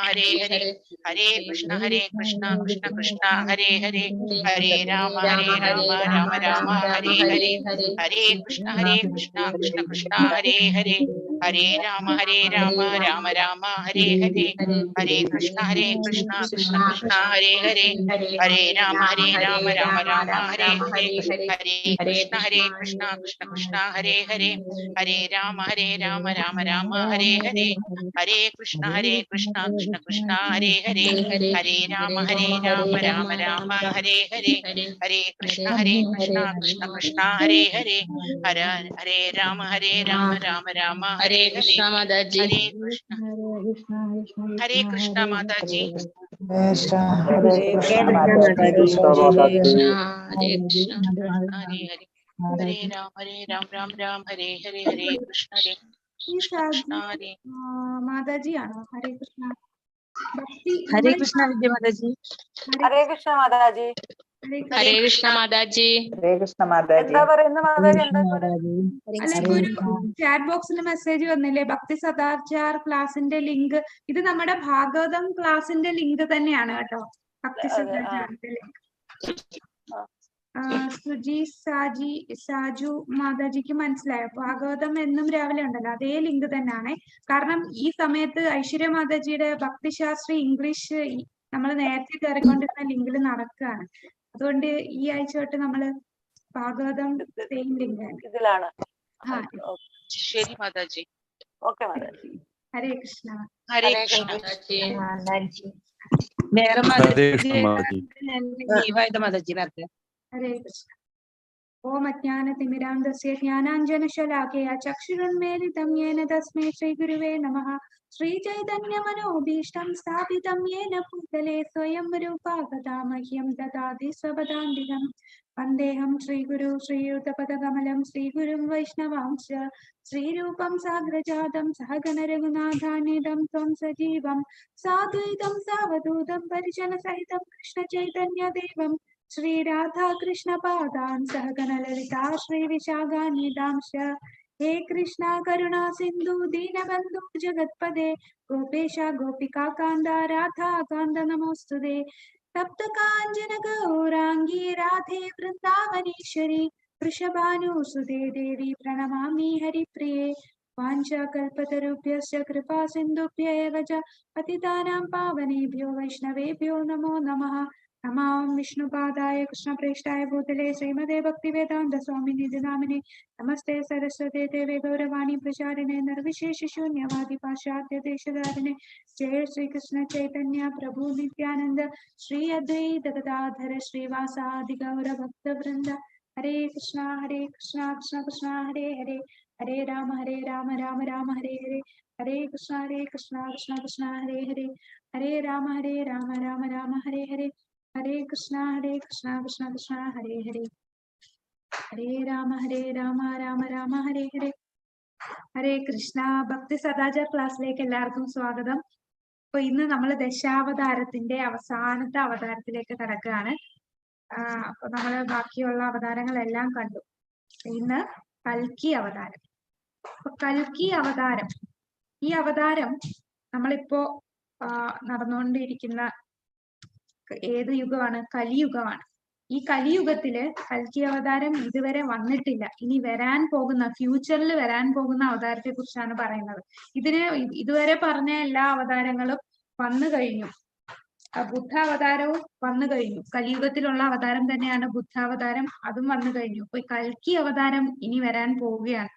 हरे हरे हरे कृष्ण कृष्ण कृष्ण हरे हरे हरे राम राम राम हरे हरे हरे कृष्ण कृष्ण कृष्ण हरे हरे हरे राम राम राम हरे हरे हरे कृष्ण कृष्ण कृष्ण हरे हरे हरे राम राम हरे हरे हरे कृष्ण कृष्ण कृष्ण हरे हरे हरे राम राम हरे हरे हरे कृष्ण कृष्ण कृष्ण हरे हरे हरे राम राम हरे हरे हरे कृष्ण कृष्ण कृष्ण हरे हरे हरे राम राम हरे हरे हरे कृष्ण माता जी हरे कृष्ण माता जी। हरे हरे हरे राम राम राम हरे हरे हरे कृष्ण कृष्ण हरे माता जी आनो हरे कृष्ण हरे कृष्ण विद्या माता जी। हरे कृष्ण माता जी। हरे कृष्ण माता जी। हरे कृष्ण माता जी। അല്ല ഇപ്പൊ ഒരു ചാറ്റ് ബോക്സിൽ മെസ്സേജ് വന്നില്ലേ ഭക്തി സദാചാർ ക്ലാസിന്റെ ലിങ്ക്. ഇത് നമ്മുടെ ഭാഗവതം ക്ലാസിന്റെ ലിങ്ക് തന്നെയാണ് കേട്ടോ. ഭക്തി സദാചാറിന്റെ ലിങ്ക്. സുജി സാജു മാതാജിക്ക് മനസ്സിലായോ? ഭാഗവതം എന്നും രാവിലെ ഉണ്ടല്ലോ, അതേ ലിങ്ക് തന്നെയാണ്. കാരണം ഈ സമയത്ത് ഐശ്വര്യ മാതാജിയുടെ ഭക്തിശാസ്ത്രി ഇംഗ്ലീഷ് നമ്മൾ നേരത്തെ കയറിക്കൊണ്ടിരുന്ന ലിങ്കിൽ നടക്കുകയാണ്. അതുകൊണ്ട് ഈ ആഴ്ച തൊട്ട് നമ്മള് ഭാഗവതം സെയിം ലിങ്ക് ഇതിലാണ്. ശരി മാതാജി. ഓക്കെ മാതാജി. ഹരേ കൃഷ്ണ. ഹരേ കൃഷ്ണ. വേറെ മാതാജി നേരത്തെ. ഹരേ കൃഷ്ണ. ഓം അജ്ഞാനതിമിരാന്ധസ്യ ജ്ഞാനാഞ്ജനശലാകയാ ചക്ഷുരുന്മീലിതം യേന തസ്മൈ ശ്രീഗുരുവേ നമഃ. ശ്രീചൈതന്യമനോഭീഷ്ടം സ്ഥാപിതം യേന ഭൂതലേ സ്വയം രൂപാ ഗതാ മഹ്യം ദദാതി സ്വപദാന്തികം. വന്ദേഹം ശ്രീഗുരു ശ്രീയുതപദകമലം ശ്രീഗുരും വൈഷ്ണവാംശ ശ്രീരൂപം സാഗ്രജാതം സഹഗണ രഘുനാഥാന്വിതം ത്വം സജീവം സാദ്വൈതം സാവധൂതം പരിജനസഹിതം കൃഷ്ണചൈതന്യദേവം श्री राधा कृष्ण पादान् सहगण ललिता श्री विशाखान्वितांश्च हे कृष्णा करुणा सिंधु दीनबन्धु जगत्पदे गोपेश गोपिका कान्द राधा कान्द नमोस्तुते. तप्त काञ्चन गौरांगी राधे वृन्दावनेश्वरी वृषभानुसुते देवी प्रणमामि हरिप्रिये. वाञ्छाकल्पतरुभ्यश्च कृपा सिन्धुभ्य एव च पतितानां पावनेभ्यो वैष्णवेभ्यो नमो नमः. नमां विष्णुपादाय कृष्णप्रेष्ठाय भूतले श्रीमते भक्तिवेदान्त स्वामिने नामिने नमस्ते सरस्वते देवे गौरवाणी प्रचारिणे निर्विशेषशून्यवादी पाश्चात्य देशधारिणे. जय श्री कृष्ण चैतन्य प्रभु नित्यानंद श्री अद्वैत गदाधर श्रीवासादि गौर भक्त वृंद. हरे कृष्णा कृष्ण कृष्ण हरे हरे हरे राम राम राम हरे हरे हरे कृष्ण कृष्ण कृष्ण हरे हरे हरे राम राम हरे हरे हरे कृष्ण कृष्ण कृष्ण हरे हरे हरे राम राम हरे हरे ഹരേ കൃഷ്ണ. ഭക്തി സദാചാർ ക്ലാസ്സിലേക്ക് എല്ലാവർക്കും സ്വാഗതം. അപ്പൊ ഇന്ന് നമ്മൾ ദശാവതാരത്തിന്റെ അവസാനത്തെ അവതാരത്തിലേക്ക് കടക്കുകയാണ്. അപ്പൊ നമ്മള് ബാക്കിയുള്ള അവതാരങ്ങളെല്ലാം കണ്ടു. ഇന്ന് കൽക്കി അവതാരം. അപ്പൊ കൽക്കി അവതാരം, ഈ അവതാരം നമ്മളിപ്പോ നടന്നുകൊണ്ടിരിക്കുന്ന ഏത് യുഗമാണ്? കലിയുഗമാണ്. ഈ കലിയുഗത്തില് കൽക്കി അവതാരം ഇതുവരെ വന്നിട്ടില്ല. ഇനി വരാൻ പോകുന്ന ഫ്യൂച്ചറിൽ വരാൻ പോകുന്ന അവതാരത്തെ കുറിച്ചാണ് പറയുന്നത്. ഇതുവരെ പറഞ്ഞ എല്ലാ അവതാരങ്ങളും വന്നു കഴിഞ്ഞു. ബുദ്ധ അവതാരവും വന്നു കഴിഞ്ഞു. കലിയുഗത്തിലുള്ള അവതാരം തന്നെയാണ് ബുദ്ധാവതാരം, അതും വന്നു കഴിഞ്ഞു. അപ്പൊ കൽക്കി അവതാരം ഇനി വരാൻ പോവുകയാണ്.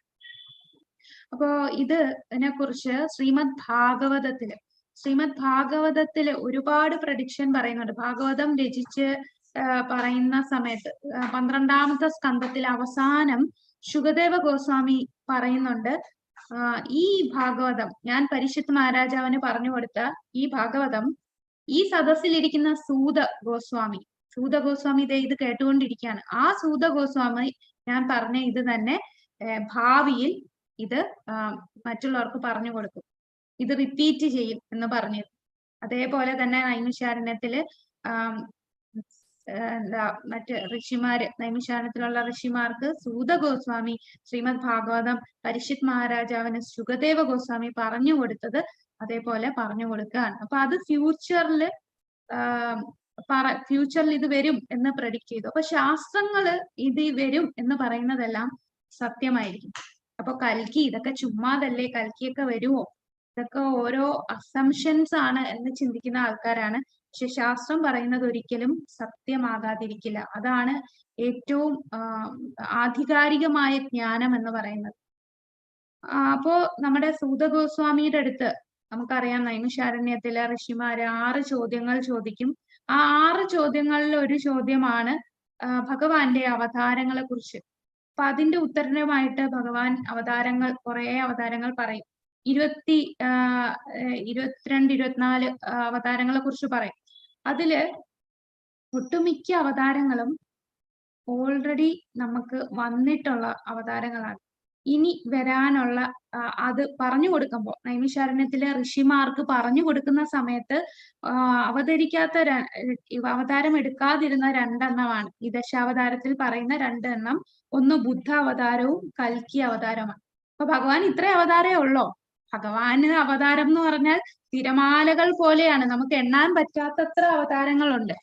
അപ്പോ ഇതിനെ കുറിച്ച് ശ്രീമദ് ഭാഗവതത്തില് ഒരുപാട് പ്രഡിക്ഷൻ പറയുന്നുണ്ട്. ഭാഗവതം രചിച്ച് പറയുന്ന സമയത്ത് 12ാമത്തെ സ്കന്ധത്തിൽ അവസാനം ശുകദേവ ഗോസ്വാമി പറയുന്നുണ്ട്, ഈ ഭാഗവതം, ഞാൻ പരിഷത്ത് മഹാരാജാവിന് പറഞ്ഞു കൊടുത്ത ഈ ഭാഗവതം ഈ സദസ്സിലിരിക്കുന്ന സൂത ഗോസ്വാമി ഇത് കേട്ടുകൊണ്ടിരിക്കുകയാണ്. ആ സൂത ഗോസ്വാമി ഞാൻ പറഞ്ഞ ഇത് തന്നെ ഭാവിയിൽ ഇത് മറ്റുള്ളവർക്ക് പറഞ്ഞു കൊടുക്കും, ഇത് റിപ്പീറ്റ് ചെയ്യും എന്ന് പറഞ്ഞത്. അതേപോലെ തന്നെ നൈമിഷാരണ്യത്തില് മറ്റ് ഋഷിമാര്, നൈമിഷാരണ്യത്തിലുള്ള ഋഷിമാർക്ക് സൂത ഗോസ്വാമി ശ്രീമദ് ഭാഗവതം പരിഷിത് മഹാരാജാവിന് ശുകദേവ ഗോസ്വാമി പറഞ്ഞു കൊടുത്തത് അതേപോലെ പറഞ്ഞു കൊടുക്കുകയാണ്. അപ്പൊ അത് ഫ്യൂച്ചറിൽ ഇത് വരും എന്ന് പ്രഡിക്റ്റ് ചെയ്തു. അപ്പൊ ശാസ്ത്രങ്ങള് ഇത് വരും എന്ന് പറയുന്നതെല്ലാം സത്യമായിരിക്കും. അപ്പൊ കൽക്കി ഇതൊക്കെ ചുമ്മാതല്ലേ, കൽക്കിയൊക്കെ വരുമോ, ഇതൊക്കെ ഓരോ അസംഷൻസ് ആണ് എന്ന് ചിന്തിക്കുന്ന ആൾക്കാരാണ്. പക്ഷെ ശാസ്ത്രം പറയുന്നത് ഒരിക്കലും സത്യമാകാതിരിക്കില്ല. അതാണ് ഏറ്റവും ആധികാരികമായ ജ്ഞാനം എന്ന് പറയുന്നത്. അപ്പോ നമ്മുടെ സൂത ഗോസ്വാമിയുടെ അടുത്ത് നമുക്കറിയാം, നൈമിഷാരണ്യത്തിലെ ഋഷിമാര് 6 ചോദ്യങ്ങൾ ചോദിക്കും. ആ 6 ചോദ്യങ്ങളിൽ ഒരു ചോദ്യമാണ് ഭഗവാന്റെ അവതാരങ്ങളെ കുറിച്ച്. അപ്പൊ അതിന്റെ ഉത്തരമായിട്ട് ഭഗവാൻ കുറെ അവതാരങ്ങൾ പറയും. 22, 24 അവതാരങ്ങളെ കുറിച്ച് പറയും. അതില് ഒട്ടുമിക്ക അവതാരങ്ങളും ഓൾറെഡി നമുക്ക് വന്നിട്ടുള്ള അവതാരങ്ങളാണ്. ഇനി വരാനുള്ള അത് പറഞ്ഞു കൊടുക്കുമ്പോൾ, നൈമിഷാരണ്യത്തിലെ ഋഷിമാർക്ക് പറഞ്ഞു കൊടുക്കുന്ന സമയത്ത് അവതാരം എടുക്കാതിരുന്ന 2 എണ്ണമാണ് ഈ ദശാവതാരത്തിൽ പറയുന്ന 2 എണ്ണം. ഒന്ന് ബുദ്ധ അവതാരവും കൽക്കി അവതാരമാണ്. അപ്പൊ ഭഗവാൻ ഇത്ര അവതാരമേ ഉള്ളോ? ഭഗവാന് അവതാരം എന്ന് പറഞ്ഞാൽ തിരമാലകൾ പോലെയാണ്, നമുക്ക് എണ്ണാൻ പറ്റാത്തത്ര അവതാരങ്ങളുണ്ട്.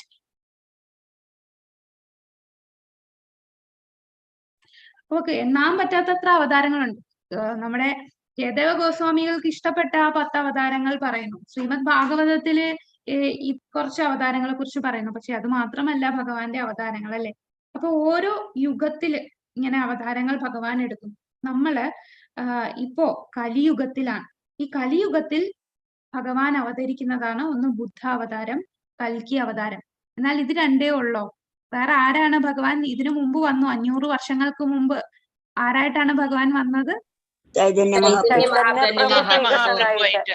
ഓക്കെ, എണ്ണാൻ പറ്റാത്തത്ര അവതാരങ്ങളുണ്ട്. നമ്മുടെ ജയദേവ ഗോസ്വാമികൾക്ക് ഇഷ്ടപ്പെട്ട ആ 10 അവതാരങ്ങൾ പറയുന്നു. ശ്രീമദ് ഭാഗവതത്തില് കുറച്ച് അവതാരങ്ങളെ കുറിച്ച് പറയുന്നു. പക്ഷെ അത് മാത്രമല്ല ഭഗവാന്റെ അവതാരങ്ങൾ, അല്ലെ? അപ്പൊ ഓരോ യുഗത്തില് ഇങ്ങനെ അവതാരങ്ങൾ ഭഗവാൻ എടുക്കും. നമ്മള് ഇപ്പോ കലിയുഗത്തിലാണ്. ഈ കലിയുഗത്തിൽ ഭഗവാൻ അവതരിക്കുന്നതാണ് ഒന്ന് ബുദ്ധ അവതാരം, കൽക്കി അവതാരം. എന്നാൽ ഇത് 2 ഉള്ളോ? വേറെ ആരാണ് ഭഗവാൻ ഇതിനു മുമ്പ് വന്നു? 500 വർഷങ്ങൾക്ക് മുമ്പ് ആരായിട്ടാണ് ഭഗവാൻ വന്നത്?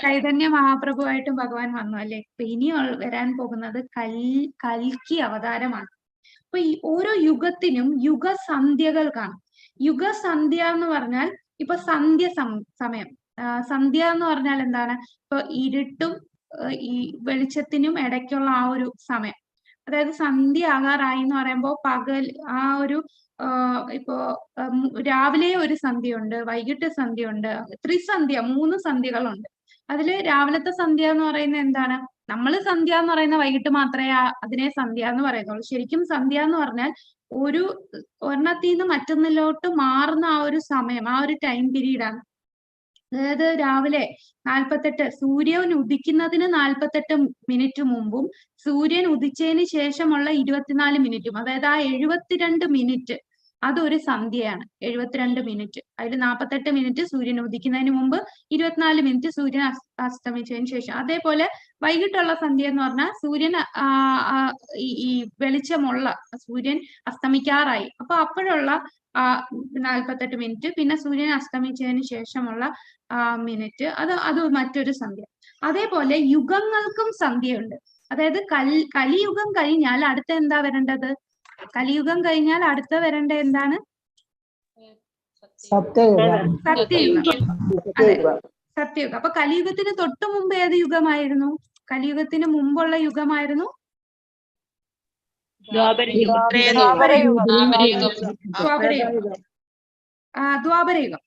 ചൈതന്യ മഹാപ്രഭുവായിട്ടും ഭഗവാൻ വന്നു, അല്ലെ? ഇപ്പൊ ഇനി വരാൻ പോകുന്നത് കൽക്കി അവതാരമാണ്. അപ്പൊ ഈ ഓരോ യുഗത്തിനും യുഗസന്ധ്യകൾ കാണും. യുഗസന്ധ്യ എന്ന് പറഞ്ഞാൽ ഇപ്പൊ സമയം. സന്ധ്യ എന്ന് പറഞ്ഞാൽ എന്താണ്? ഇപ്പൊ ഇരുട്ടും ഈ വെളിച്ചത്തിനും ഇടയ്ക്കുള്ള ആ ഒരു സമയം. അതായത് സന്ധ്യ ആകാറായി എന്ന് പറയുമ്പോൾ പകൽ ആ ഒരു ഇപ്പോ രാവിലെ ഒരു സന്ധ്യയുണ്ട്, വൈകിട്ട് സന്ധ്യയുണ്ട്, ത്രിസന്ധ്യ, 3 സന്ധ്യകളുണ്ട്. അതില് രാവിലത്തെ സന്ധ്യ എന്ന് പറയുന്നത് എന്താണ്? നമ്മള് സന്ധ്യ എന്ന് പറയുന്ന വൈകിട്ട് മാത്രമേ അതിനെ സന്ധ്യ എന്ന് പറയുന്നുള്ളൂ. ശരിക്കും സന്ധ്യ എന്ന് പറഞ്ഞാൽ ഒരെണ്ണത്തിൽ നിന്ന് മറ്റൊന്നിലോട്ട് മാറുന്ന ആ ഒരു സമയം, ആ ഒരു ടൈം പീരീഡാണ്. അതായത് രാവിലെ 48, സൂര്യൻ ഉദിക്കുന്നതിന് 48 മിനിറ്റ് മുമ്പും സൂര്യൻ ഉദിച്ചതിന് ശേഷമുള്ള 24 മിനിറ്റും, അതായത് ആ 72 മിനിറ്റ് അതൊരു സന്ധ്യയാണ്. 72 മിനിറ്റ്, അതിൽ 48 മിനിറ്റ് സൂര്യൻ ഉദിക്കുന്നതിന് മുമ്പ്, 24 മിനിറ്റ് സൂര്യൻ അസ്തമിച്ചതിന് ശേഷം. അതേപോലെ വൈകിട്ടുള്ള സന്ധ്യ എന്ന് പറഞ്ഞാൽ സൂര്യൻ ഈ വെളിച്ചമുള്ള സൂര്യൻ അസ്തമിക്കാറായി, അപ്പൊ അപ്പോഴുള്ള 48 മിനിറ്റ്, പിന്നെ സൂര്യൻ അസ്തമിച്ചതിന് ശേഷമുള്ള മിനിറ്റ്, അത് മറ്റൊരു സന്ധ്യ. അതേപോലെ യുഗങ്ങൾക്കും സന്ധ്യയുണ്ട്. അതായത് കലിയുഗം കഴിഞ്ഞാൽ അടുത്ത എന്താ വരേണ്ടത്? കലിയുഗം കഴിഞ്ഞാൽ അടുത്ത വരേണ്ട എന്താണ്? സത്യയുഗം. അതെ, സത്യയുഗം. അപ്പൊ കലിയുഗത്തിന് തൊട്ടു മുമ്പ് ഏത് യുഗമായിരുന്നു? കലിയുഗത്തിന് മുമ്പുള്ള യുഗമായിരുന്നു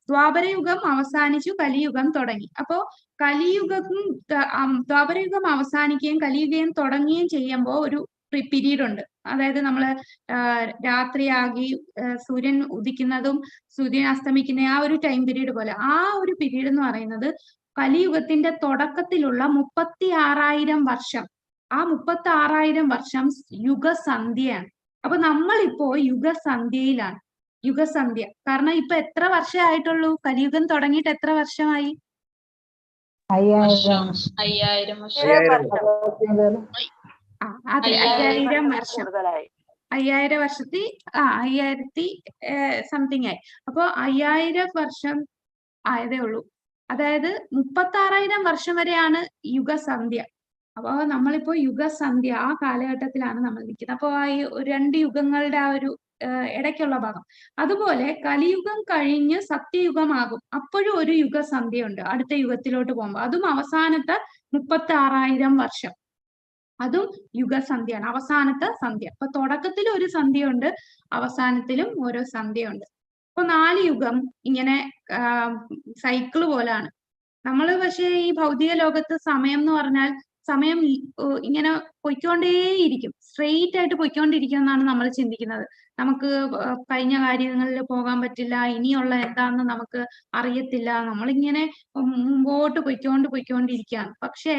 ദ്വാപരയുഗം അവസാനിച്ചു, കലിയുഗം തുടങ്ങി. അപ്പോ ദ്വാപരയുഗം അവസാനിക്കുകയും കലിയുഗം തുടങ്ങുകയും ചെയ്യുമ്പോൾ ഒരു പീരീഡ് ഉണ്ട്. അതായത് നമ്മള് രാത്രിയാകി സൂര്യൻ ഉദിക്കുന്നതും സൂര്യൻ അസ്തമിക്കുന്ന ആ ഒരു ടൈം പീരീഡ് പോലെ, ആ ഒരു പീരീഡ് എന്ന് പറയുന്നത് കലിയുഗത്തിന്റെ തുടക്കത്തിലുള്ള 36,000 വർഷം. ആ 36,000 വർഷം യുഗസന്ധ്യയാണ്. അപ്പൊ നമ്മളിപ്പോ യുഗസന്ധ്യയിലാണ്. യുഗസന്ധ്യ കാരണം ഇപ്പൊ എത്ര വർഷമായിട്ടുള്ളൂ? കലിയുഗം തുടങ്ങിയിട്ട് എത്ര വർഷമായി? 5000 അതെ, 5000 വർഷം. 5000 വർഷത്തിൽ 5000 സംതിങ് ആയി. അപ്പൊ 5000 വർഷം ആയതേ ഉള്ളൂ. അതായത് 36,000 വർഷം വരെയാണ് യുഗസന്ധ്യ. അപ്പൊ നമ്മളിപ്പോ യുഗസന്ധ്യ ആ കാലഘട്ടത്തിലാണ് നമ്മൾ നിൽക്കുന്നത്. അപ്പൊ ഈ 2 യുഗങ്ങളുടെ ആ ഒരു ഇടയ്ക്കുള്ള ഭാഗം. അതുപോലെ കലിയുഗം കഴിഞ്ഞ് സത്യയുഗമാകും, അപ്പോഴും ഒരു യുഗസന്ധ്യയുണ്ട് അടുത്ത യുഗത്തിലോട്ട് പോകുമ്പോൾ. അതും അവസാനത്തെ 36,000 വർഷം, അതും യുഗസന്ധ്യയാണ്, അവസാനത്തെ സന്ധ്യ. അപ്പൊ തുടക്കത്തിൽ ഒരു സന്ധ്യയുണ്ട്, അവസാനത്തിലും ഓരോ സന്ധ്യയുണ്ട്. അപ്പൊ 4 യുഗം ഇങ്ങനെ സൈക്കിള് പോലാണ്. നമ്മള് പക്ഷേ ഈ ഭൗതിക ലോകത്ത് സമയം എന്ന് പറഞ്ഞാൽ സമയം ഇങ്ങനെ പൊയ്ക്കൊണ്ടേയിരിക്കും, സ്ട്രെയിറ്റ് ആയിട്ട് പൊയ്ക്കൊണ്ടിരിക്കും എന്നാണ് നമ്മൾ ചിന്തിക്കുന്നത്. നമുക്ക് കഴിഞ്ഞ കാര്യങ്ങളിൽ പോകാൻ പറ്റില്ല, ഇനിയുള്ള എന്താണെന്ന് നമുക്ക് അറിയത്തില്ല, നമ്മളിങ്ങനെ മുമ്പോട്ട് പൊയ്ക്കൊണ്ടിരിക്കുകയാണ്. പക്ഷേ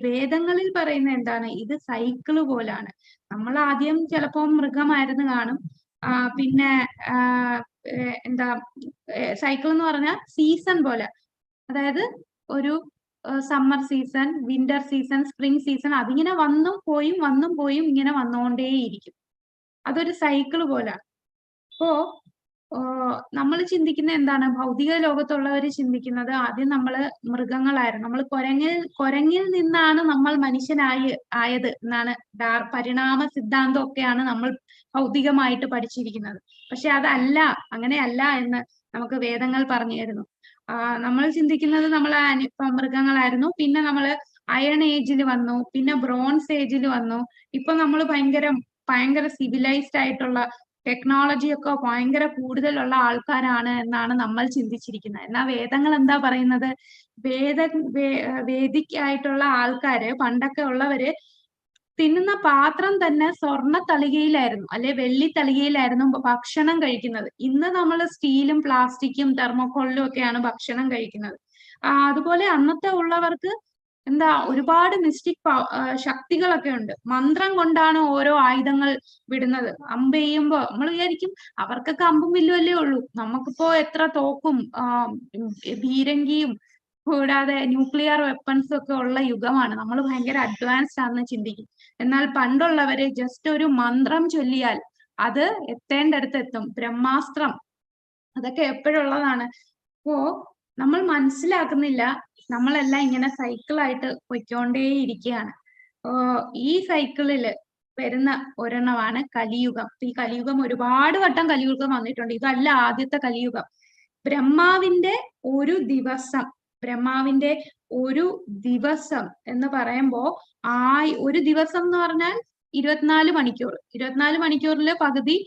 വേദങ്ങളിൽ പറയുന്ന എന്താണ്, ഇത് സൈക്കിള് പോലാണ്. നമ്മൾ ആദ്യം ചിലപ്പോൾ മൃഗമായിരുന്നു കാണും, പിന്നെ എന്താ സൈക്കിൾ എന്ന് പറഞ്ഞാൽ സീസൺ പോലെ, അതായത് ഒരു summer season, winter season, spring season, അതിങ്ങനെ വന്നും പോയും ഇങ്ങനെ വന്നുകൊണ്ടേയിരിക്കും. അതൊരു സൈക്കിള് പോലാണ്. അപ്പോ നമ്മൾ ചിന്തിക്കുന്ന എന്താണ്, ഭൗതിക ലോകത്തുള്ളവർ ചിന്തിക്കുന്നത് ആദ്യം നമ്മൾ മൃഗങ്ങളായിരുന്നു, നമ്മൾ കുരങ്ങിൽ നിന്നാണ് നമ്മൾ ആയത് എന്നാണ് പരിണാമ സിദ്ധാന്തം ഒക്കെയാണ് നമ്മൾ ഭൗതികമായിട്ട് പഠിച്ചിരിക്കുന്നത്. പക്ഷെ അതല്ല, അങ്ങനെയല്ല എന്ന് നമുക്ക് വേദങ്ങൾ പറഞ്ഞു തരുന്നു. നമ്മൾ ചിന്തിക്കുന്നത് നമ്മൾ മൃഗങ്ങളായിരുന്നു, പിന്നെ നമ്മൾ അയൺ ഏജിൽ വന്നു, പിന്നെ ബ്രോൺസ് ഏജിൽ വന്നു, ഇപ്പൊ നമ്മൾ ഭയങ്കര സിവിലൈസ്ഡ് ആയിട്ടുള്ള ടെക്നോളജി ഒക്കെ ഭയങ്കര കൂടുതലുള്ള ആൾക്കാരാണ് എന്നാണ് നമ്മൾ ചിന്തിച്ചിരിക്കുന്നത്. എന്നാൽ വേദങ്ങൾ എന്താ പറയുന്നത്, വേദിക് ആയിട്ടുള്ള ആൾക്കാര്, പണ്ടൊക്കെ ഉള്ളവര് തിന്നുന്ന പാത്രം തന്നെ സ്വർണ്ണ തളികയിലായിരുന്നു, അല്ലെ വെള്ളി തളികയിലായിരുന്നു ഭക്ഷണം കഴിക്കുന്നത്. ഇന്ന് നമ്മൾ സ്റ്റീലും പ്ലാസ്റ്റിക്കും തെർമോക്കോളിലും ഒക്കെയാണ് ഭക്ഷണം കഴിക്കുന്നത്. അതുപോലെ അന്നത്തെ ഉള്ളവർക്ക് എന്താ, ഒരുപാട് മിസ്റ്റിക് ശക്തികളൊക്കെ ഉണ്ട്. മന്ത്രം കൊണ്ടാണ് ഓരോ ആയുധങ്ങൾ വിടുന്നത്. അമ്പ് ചെയ്യുമ്പോ നമ്മൾ വിചാരിക്കും അവർക്കൊക്കെ അമ്പും വില്ലുമല്ലേ ഉള്ളൂ, നമുക്കിപ്പോ എത്ര തോക്കും ബീരങ്കിയും കൂടാതെ ന്യൂക്ലിയർ വെപ്പൺസ് ഒക്കെ ഉള്ള യുഗമാണ്, നമ്മൾ ഭയങ്കര അഡ്വാൻസ്ഡ് ആണെന്ന് ചിന്തിക്കും. എന്നാൽ പണ്ടുള്ളവര് ജസ്റ്റ് ഒരു മന്ത്രം ചൊല്ലിയാൽ അത് എത്തേണ്ടടുത്ത് എത്തും. ബ്രഹ്മാസ്ത്രം അതൊക്കെ എപ്പോഴുള്ളതാണ്. അപ്പോ നമ്മൾ മനസ്സിലാക്കുന്നില്ല, നമ്മളെല്ലാം ഇങ്ങനെ സൈക്കിളായിട്ട് പൊയ്ക്കൊണ്ടേയിരിക്കുകയാണ്. ഈ സൈക്കിളില് വരുന്ന ഒരെണ്ണമാണ് കലിയുഗം. ഈ കലിയുഗം ഒരുപാട് വട്ടം കലിയുഗം വന്നിട്ടുണ്ട്, ഇതല്ല ആദ്യത്തെ കലിയുഗം. ബ്രഹ്മാവിന്റെ ഒരു ദിവസം എന്ന് പറയുമ്പോ ഒരു ദിവസം എന്ന് പറഞ്ഞാൽ 24 മണിക്കൂർ. 24 മണിക്കൂറിൽ പകുതി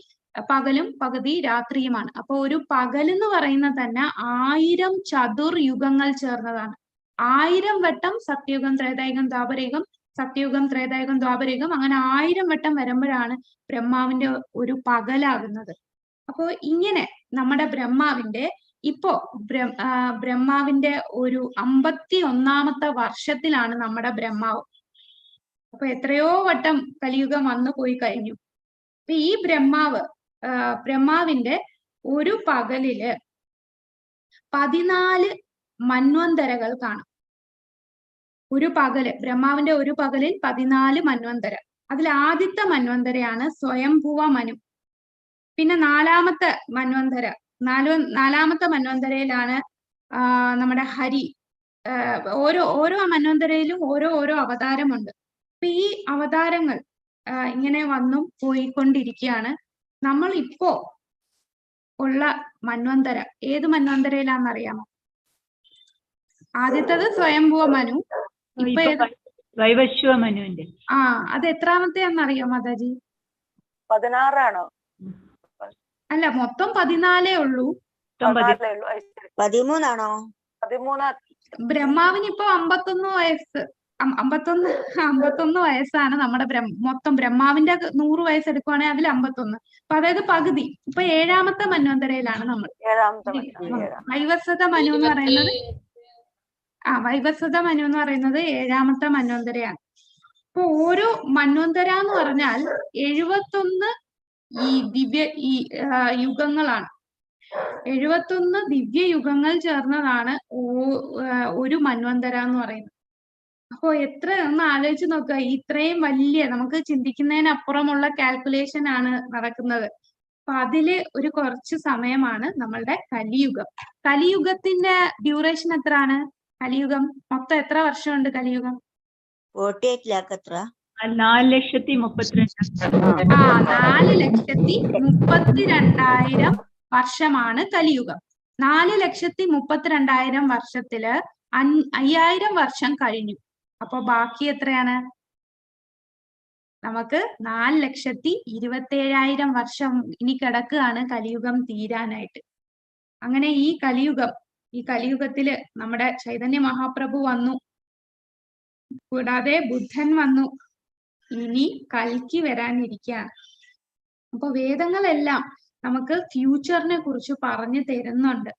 പകലും പകുതി രാത്രിയുമാണ്. അപ്പൊ ഒരു പകൽ എന്ന് പറയുന്നത് തന്നെ 1000 ചതുർയുഗങ്ങൾ ചേർന്നതാണ്. 1000 വട്ടം സത്യയുഗം, ത്രേതായുഗം, ദ്വാപരയുഗം, സത്യയുഗം, ത്രേതായുഗം, ദ്വാപരയുഗം, അങ്ങനെ 1000 വട്ടം വരുമ്പോഴാണ് ബ്രഹ്മാവിന്റെ ഒരു പകലാകുന്നത്. അപ്പോ ഇങ്ങനെ നമ്മുടെ ബ്രഹ്മാവിന്റെ ഒരു 51ാമത്തെ വർഷത്തിലാണ് നമ്മുടെ ബ്രഹ്മാവ്. അപ്പൊ എത്രയോ വട്ടം കലിയുഗം വന്നു പോയി കഴിഞ്ഞു. അപ്പൊ ഈ ബ്രഹ്മാവിന്റെ ഒരു പകലില് 14 മന്വന്തരകൾ കാണും. ബ്രഹ്മാവിന്റെ ഒരു പകലിൽ 14 മന്വന്തര. അതിൽ ആദ്യത്തെ മന്വന്തരയാണ് സ്വയംഭുവ മനു. പിന്നെ നാലാമത്തെ മന്വന്തരയിലാണ് നമ്മുടെ ഹരി. ഓരോ മന്വന്തരയിലും ഓരോ അവതാരമുണ്ട്. അപ്പൊ ഈ അവതാരങ്ങൾ ഇങ്ങനെ വന്നും പോയിക്കൊണ്ടിരിക്കുകയാണ്. നമ്മൾ ഇപ്പോ ഉള്ള മന്വന്തര ഏത് മന്വന്തരയിലാണെന്നറിയാമോ? ആദ്യത്തത് സ്വയംഭുവ മനു. ഇപ്പൊ വൈവസ്വ മനുവിന്റെ അത് എത്രാമത്തെയാണെന്നറിയോ മാതാജി? 16 ആണോ? അല്ല, മൊത്തം 14 ഉള്ളൂ. 13 ആണോ? 13. ബ്രഹ്മാവിന് ഇപ്പൊ 51 വയസ്സ്. 51 വയസ്സാണ് നമ്മുടെ മൊത്തം. ബ്രഹ്മാവിന്റെ 100 വയസ്സ് എടുക്കുവാണെങ്കിൽ അതിൽ 51. അപ്പൊ അതായത് പകുതി. ഇപ്പൊ 7ാമത്തെ മന്വന്തരയിലാണ് നമ്മൾ. വൈവസ്വത മനു എന്ന് പറയുന്നത് 7ാമത്തെ മന്വന്തരയാണ്. അപ്പൊ ഓരോ മന്വന്തര എന്ന് പറഞ്ഞാൽ 71 യുഗങ്ങളാണ്. 71 ദിവ്യ യുഗങ്ങൾ ചേർന്നതാണ് ഒരു മന്വന്തര എന്ന് പറയുന്നത്. അപ്പൊ ഒന്ന് ആലോചിച്ച് നോക്കുക, ഇത്രയും വലിയ, നമുക്ക് ചിന്തിക്കുന്നതിനപ്പുറമുള്ള കാൽക്കുലേഷൻ ആണ് നടക്കുന്നത്. അപ്പൊ അതില് ഒരു കുറച്ച് സമയമാണ് നമ്മളുടെ കലിയുഗം. കലിയുഗത്തിന്റെ ഡ്യൂറേഷൻ എത്രയാണ്? കലിയുഗം മൊത്തം എത്ര വർഷമുണ്ട് കലിയുഗം? 48 ലാഖ് എത്ര? 4,32,000. 4,32,000 വർഷമാണ് കലിയുഗം. 4,32,000 വർഷത്തില് 5000 വർഷം കഴിഞ്ഞു. അപ്പൊ ബാക്കി എത്രയാണ്? നമുക്ക് 4,27,000 വർഷം ഇനി കിടക്കുകയാണ് കലിയുഗം തീരാനായിട്ട്. അങ്ങനെ ഈ കലിയുഗം ഈ കലിയുഗത്തില് നമ്മുടെ ചൈതന്യ മഹാപ്രഭു വന്നു, കൂടാതെ ബുദ്ധൻ വന്നു, ഇനി കൽക്കി വരാനിരിക്കുകയാണ്. അപ്പൊ വേദങ്ങളെല്ലാം നമുക്ക് ഫ്യൂച്ചറിനെ കുറിച്ച് പറഞ്ഞു തരുന്നുണ്ട്.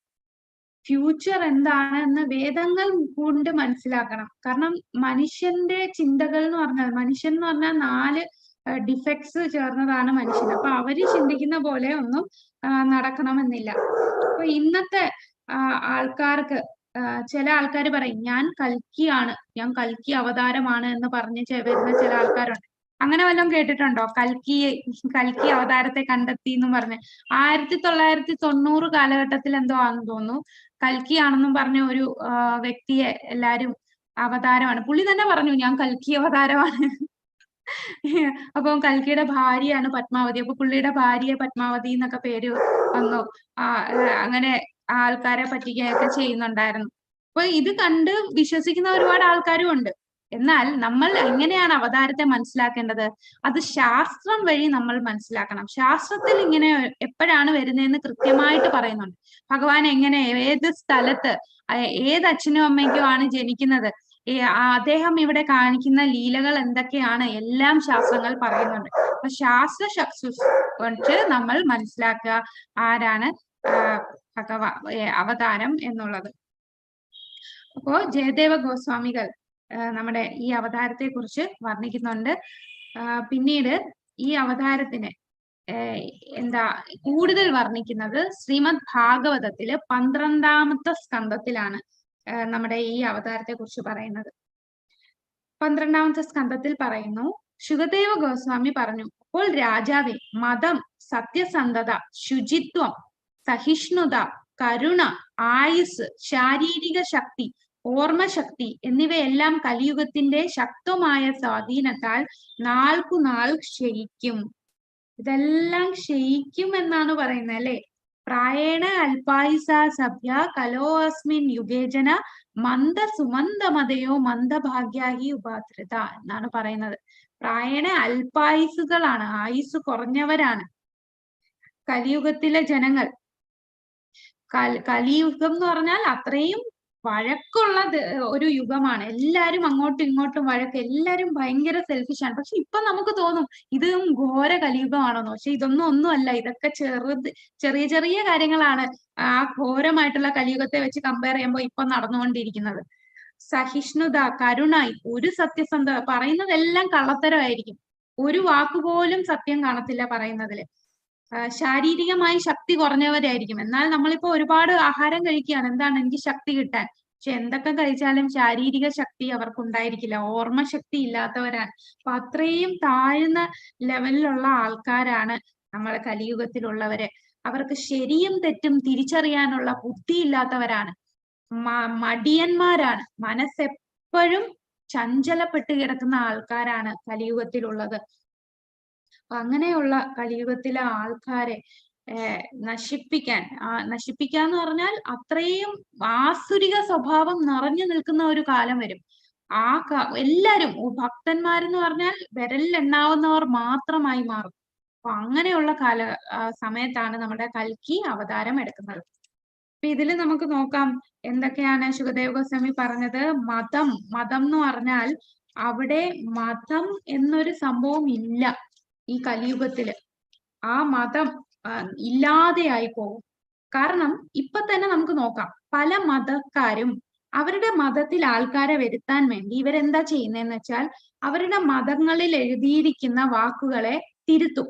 ഫ്യൂച്ചർ എന്താണ് എന്ന് വേദങ്ങൾ കൊണ്ട് മനസ്സിലാക്കണം. കാരണം മനുഷ്യന്റെ ചിന്തകൾ എന്ന് പറഞ്ഞാൽ, മനുഷ്യൻ എന്ന് പറഞ്ഞാൽ 4 ഡിഫക്ട്സ് ചേർന്നതാണ് മനുഷ്യൻ. അപ്പൊ അവര് ചിന്തിക്കുന്ന പോലെ ഒന്നും നടക്കണമെന്നില്ല. അപ്പൊ ഇന്നത്തെ ആൾക്കാർക്ക് ചില ആൾക്കാർ പറയും ഞാൻ കൽക്കിയാണ്, ഞാൻ കൽക്കി അവതാരമാണ് എന്ന് പറഞ്ഞ് വരുന്ന ചില ആൾക്കാരുണ്ട്. അങ്ങനെ വല്ലതും കേട്ടിട്ടുണ്ടോ? കൽക്കി അവതാരത്തെ കണ്ടെത്തി എന്നും പറഞ്ഞ് 1990 കാലഘട്ടത്തിൽ എന്തോ ആണെന്ന് തോന്നുന്നു, കൽക്കി ആണെന്നും പറഞ്ഞ ഒരു വ്യക്തിയെ എല്ലാരും അവതാരമാണ്, പുള്ളി തന്നെ പറഞ്ഞു ഞാൻ കൽക്കി അവതാരമാണ്. അപ്പൊ കൽക്കിയുടെ ഭാര്യയാണ് പത്മാവതി. അപ്പൊ പുള്ളിയുടെ ഭാര്യയെ പത്മാവതി എന്നൊക്കെ പേര് വന്നു. അങ്ങനെ ആൾക്കാരെ പറ്റിക്കുകയൊക്കെ ചെയ്യുന്നുണ്ടായിരുന്നു. അപ്പൊ ഇത് കണ്ട് വിശ്വസിക്കുന്ന ഒരുപാട് ആൾക്കാരും ഉണ്ട്. എന്നാൽ നമ്മൾ എങ്ങനെയാണ് അവതാരത്തെ മനസ്സിലാക്കേണ്ടത്? അത് ശാസ്ത്രം വഴി നമ്മൾ മനസ്സിലാക്കണം. ശാസ്ത്രത്തിൽ ഇങ്ങനെ എപ്പോഴാണ് വരുന്നതെന്ന് കൃത്യമായിട്ട് പറയുന്നുണ്ട്. ഭഗവാൻ എങ്ങനെ, ഏത് സ്ഥലത്ത്, ഏത് അച്ഛനും അമ്മയ്ക്കും ആണ് ജനിക്കുന്നത്, അദ്ദേഹം ഇവിടെ കാണിക്കുന്ന ലീലകൾ എന്തൊക്കെയാണ്, എല്ലാം ശാസ്ത്രങ്ങൾ പറയുന്നുണ്ട്. അപ്പൊ കൊണ്ട് നമ്മൾ മനസ്സിലാക്കുക ആരാണ് അവതാരം എന്നുള്ളത്. അപ്പോ ജയദേവ ഗോസ്വാമികൾ നമ്മുടെ ഈ അവതാരത്തെ കുറിച്ച് വർണ്ണിക്കുന്നുണ്ട്. പിന്നീട് ഈ അവതാരത്തിന് കൂടുതൽ വർണ്ണിക്കുന്നത് ശ്രീമദ് ഭാഗവതത്തില് 12ാമത്തെ സ്കന്ധത്തിലാണ് നമ്മുടെ ഈ അവതാരത്തെ കുറിച്ച് പറയുന്നത്. 12ാമത്തെ സ്കന്ധത്തിൽ പറയുന്നു, ശുകദേവ ഗോസ്വാമി പറഞ്ഞു, അപ്പോൾ രാജാവേ, മതം, സത്യസന്ധത, ശുചിത്വം, സഹിഷ്ണുത, കരുണ, ആയുസ്, ശാരീരിക ശക്തി, ഓർമ്മശക്തി എന്നിവയെല്ലാം കലിയുഗത്തിന്റെ ശക്തമായ സ്വാധീനത്താൽ നാൾക്കുനാൾ ക്ഷയിക്കും. ഇതെല്ലാം ക്ഷയിക്കും എന്നാണ് പറയുന്നത് അല്ലെ. പ്രായേണ അല്പായുസ സഭ്യ കലോ അസ്മിൻ യുഗേജന മന്ദ സുമന്ദമതയോ മന്ദഭാഗ്യാഹി ഉപാധൃത എന്നാണ് പറയുന്നത്. പ്രായേണ അല്പായുസുകളാണ്, ആയുസ് കുറഞ്ഞവരാണ് കലിയുഗത്തിലെ ജനങ്ങൾ. കലിയുഗം എന്ന് പറഞ്ഞാൽ അത്രയും വഴക്കുള്ള ഒരു യുഗമാണ്. എല്ലാരും അങ്ങോട്ടും ഇങ്ങോട്ടും വഴക്ക്, എല്ലാരും ഭയങ്കര സെൽഫിഷാണ്. പക്ഷെ ഇപ്പൊ നമുക്ക് തോന്നും ഇതും ഘോര കലിയുഗമാണെന്ന്. പക്ഷെ ഒന്നുമല്ല, ഇതൊക്കെ ചെറിയ ചെറിയ കാര്യങ്ങളാണ് ആ ഘോരമായിട്ടുള്ള കലിയുഗത്തെ വെച്ച് കമ്പയർ ചെയ്യുമ്പോൾ ഇപ്പൊ നടന്നുകൊണ്ടിരിക്കുന്നത്. സഹിഷ്ണുത, കരുണ, ഒരു സത്യസന്ധത, പറയുന്നതെല്ലാം കള്ളത്തരമായിരിക്കും, ഒരു വാക്കുപോലും സത്യം കാണത്തില്ല പറയുന്നതില്. ശാരീരികമായി ശക്തി കുറഞ്ഞവരായിരിക്കും. എന്നാൽ നമ്മളിപ്പോ ഒരുപാട് ആഹാരം കഴിക്കുകയാണ്, എന്താണ് എനിക്ക് ശക്തി കിട്ടാൻ. പക്ഷെ എന്തൊക്കെ കഴിച്ചാലും ശാരീരിക ശക്തി അവർക്ക് ഉണ്ടായിരിക്കില്ല, ഓർമ്മശക്തി ഇല്ലാത്തവരാണ്. അപ്പൊ അത്രയും താഴ്ന്ന ലെവലിലുള്ള ആൾക്കാരാണ് നമ്മളെ കലിയുഗത്തിലുള്ളവര്. അവർക്ക് ശരിയും തെറ്റും തിരിച്ചറിയാനുള്ള ബുദ്ധി ഇല്ലാത്തവരാണ്, മടിയന്മാരാണ്, മനസ്സെപ്പോഴും ചഞ്ചലപ്പെട്ട് കിടക്കുന്ന ആൾക്കാരാണ് കലിയുഗത്തിലുള്ളത്. അങ്ങനെയുള്ള കലിയുഗത്തിലെ ആൾക്കാരെ നശിപ്പിക്കാന്ന് പറഞ്ഞാൽ അത്രയും ആസുരിക സ്വഭാവം നിറഞ്ഞു നിൽക്കുന്ന ഒരു കാലം വരും. എല്ലാരും ഭക്തന്മാരെന്ന് പറഞ്ഞാൽ വിരലിലെണ്ണാവുന്നവർ മാത്രമായി മാറും. അപ്പൊ അങ്ങനെയുള്ള സമയത്താണ് നമ്മുടെ കൽക്കി അവതാരം എടുക്കുന്നത്. അപ്പൊ ഇതില് നമുക്ക് നോക്കാം എന്തൊക്കെയാണ് ശുകദേവ ഗോസ്വാമി പറഞ്ഞത്. മതം എന്ന് പറഞ്ഞാൽ അവിടെ മതം എന്നൊരു സംഭവം ഇല്ല. ഈ കലിയുഗത്തില് ആ മതം ഇല്ലാതെയായി പോകും. കാരണം ഇപ്പൊ തന്നെ നമുക്ക് നോക്കാം, പല മതക്കാരും അവരുടെ മതത്തിൽ ആൾക്കാരെ വരുത്താൻ വേണ്ടി ഇവരെന്താ ചെയ്യുന്നതെന്ന് വെച്ചാൽ അവരുടെ മതങ്ങളിൽ എഴുതിയിരിക്കുന്ന വാക്കുകളെ തിരുത്തും.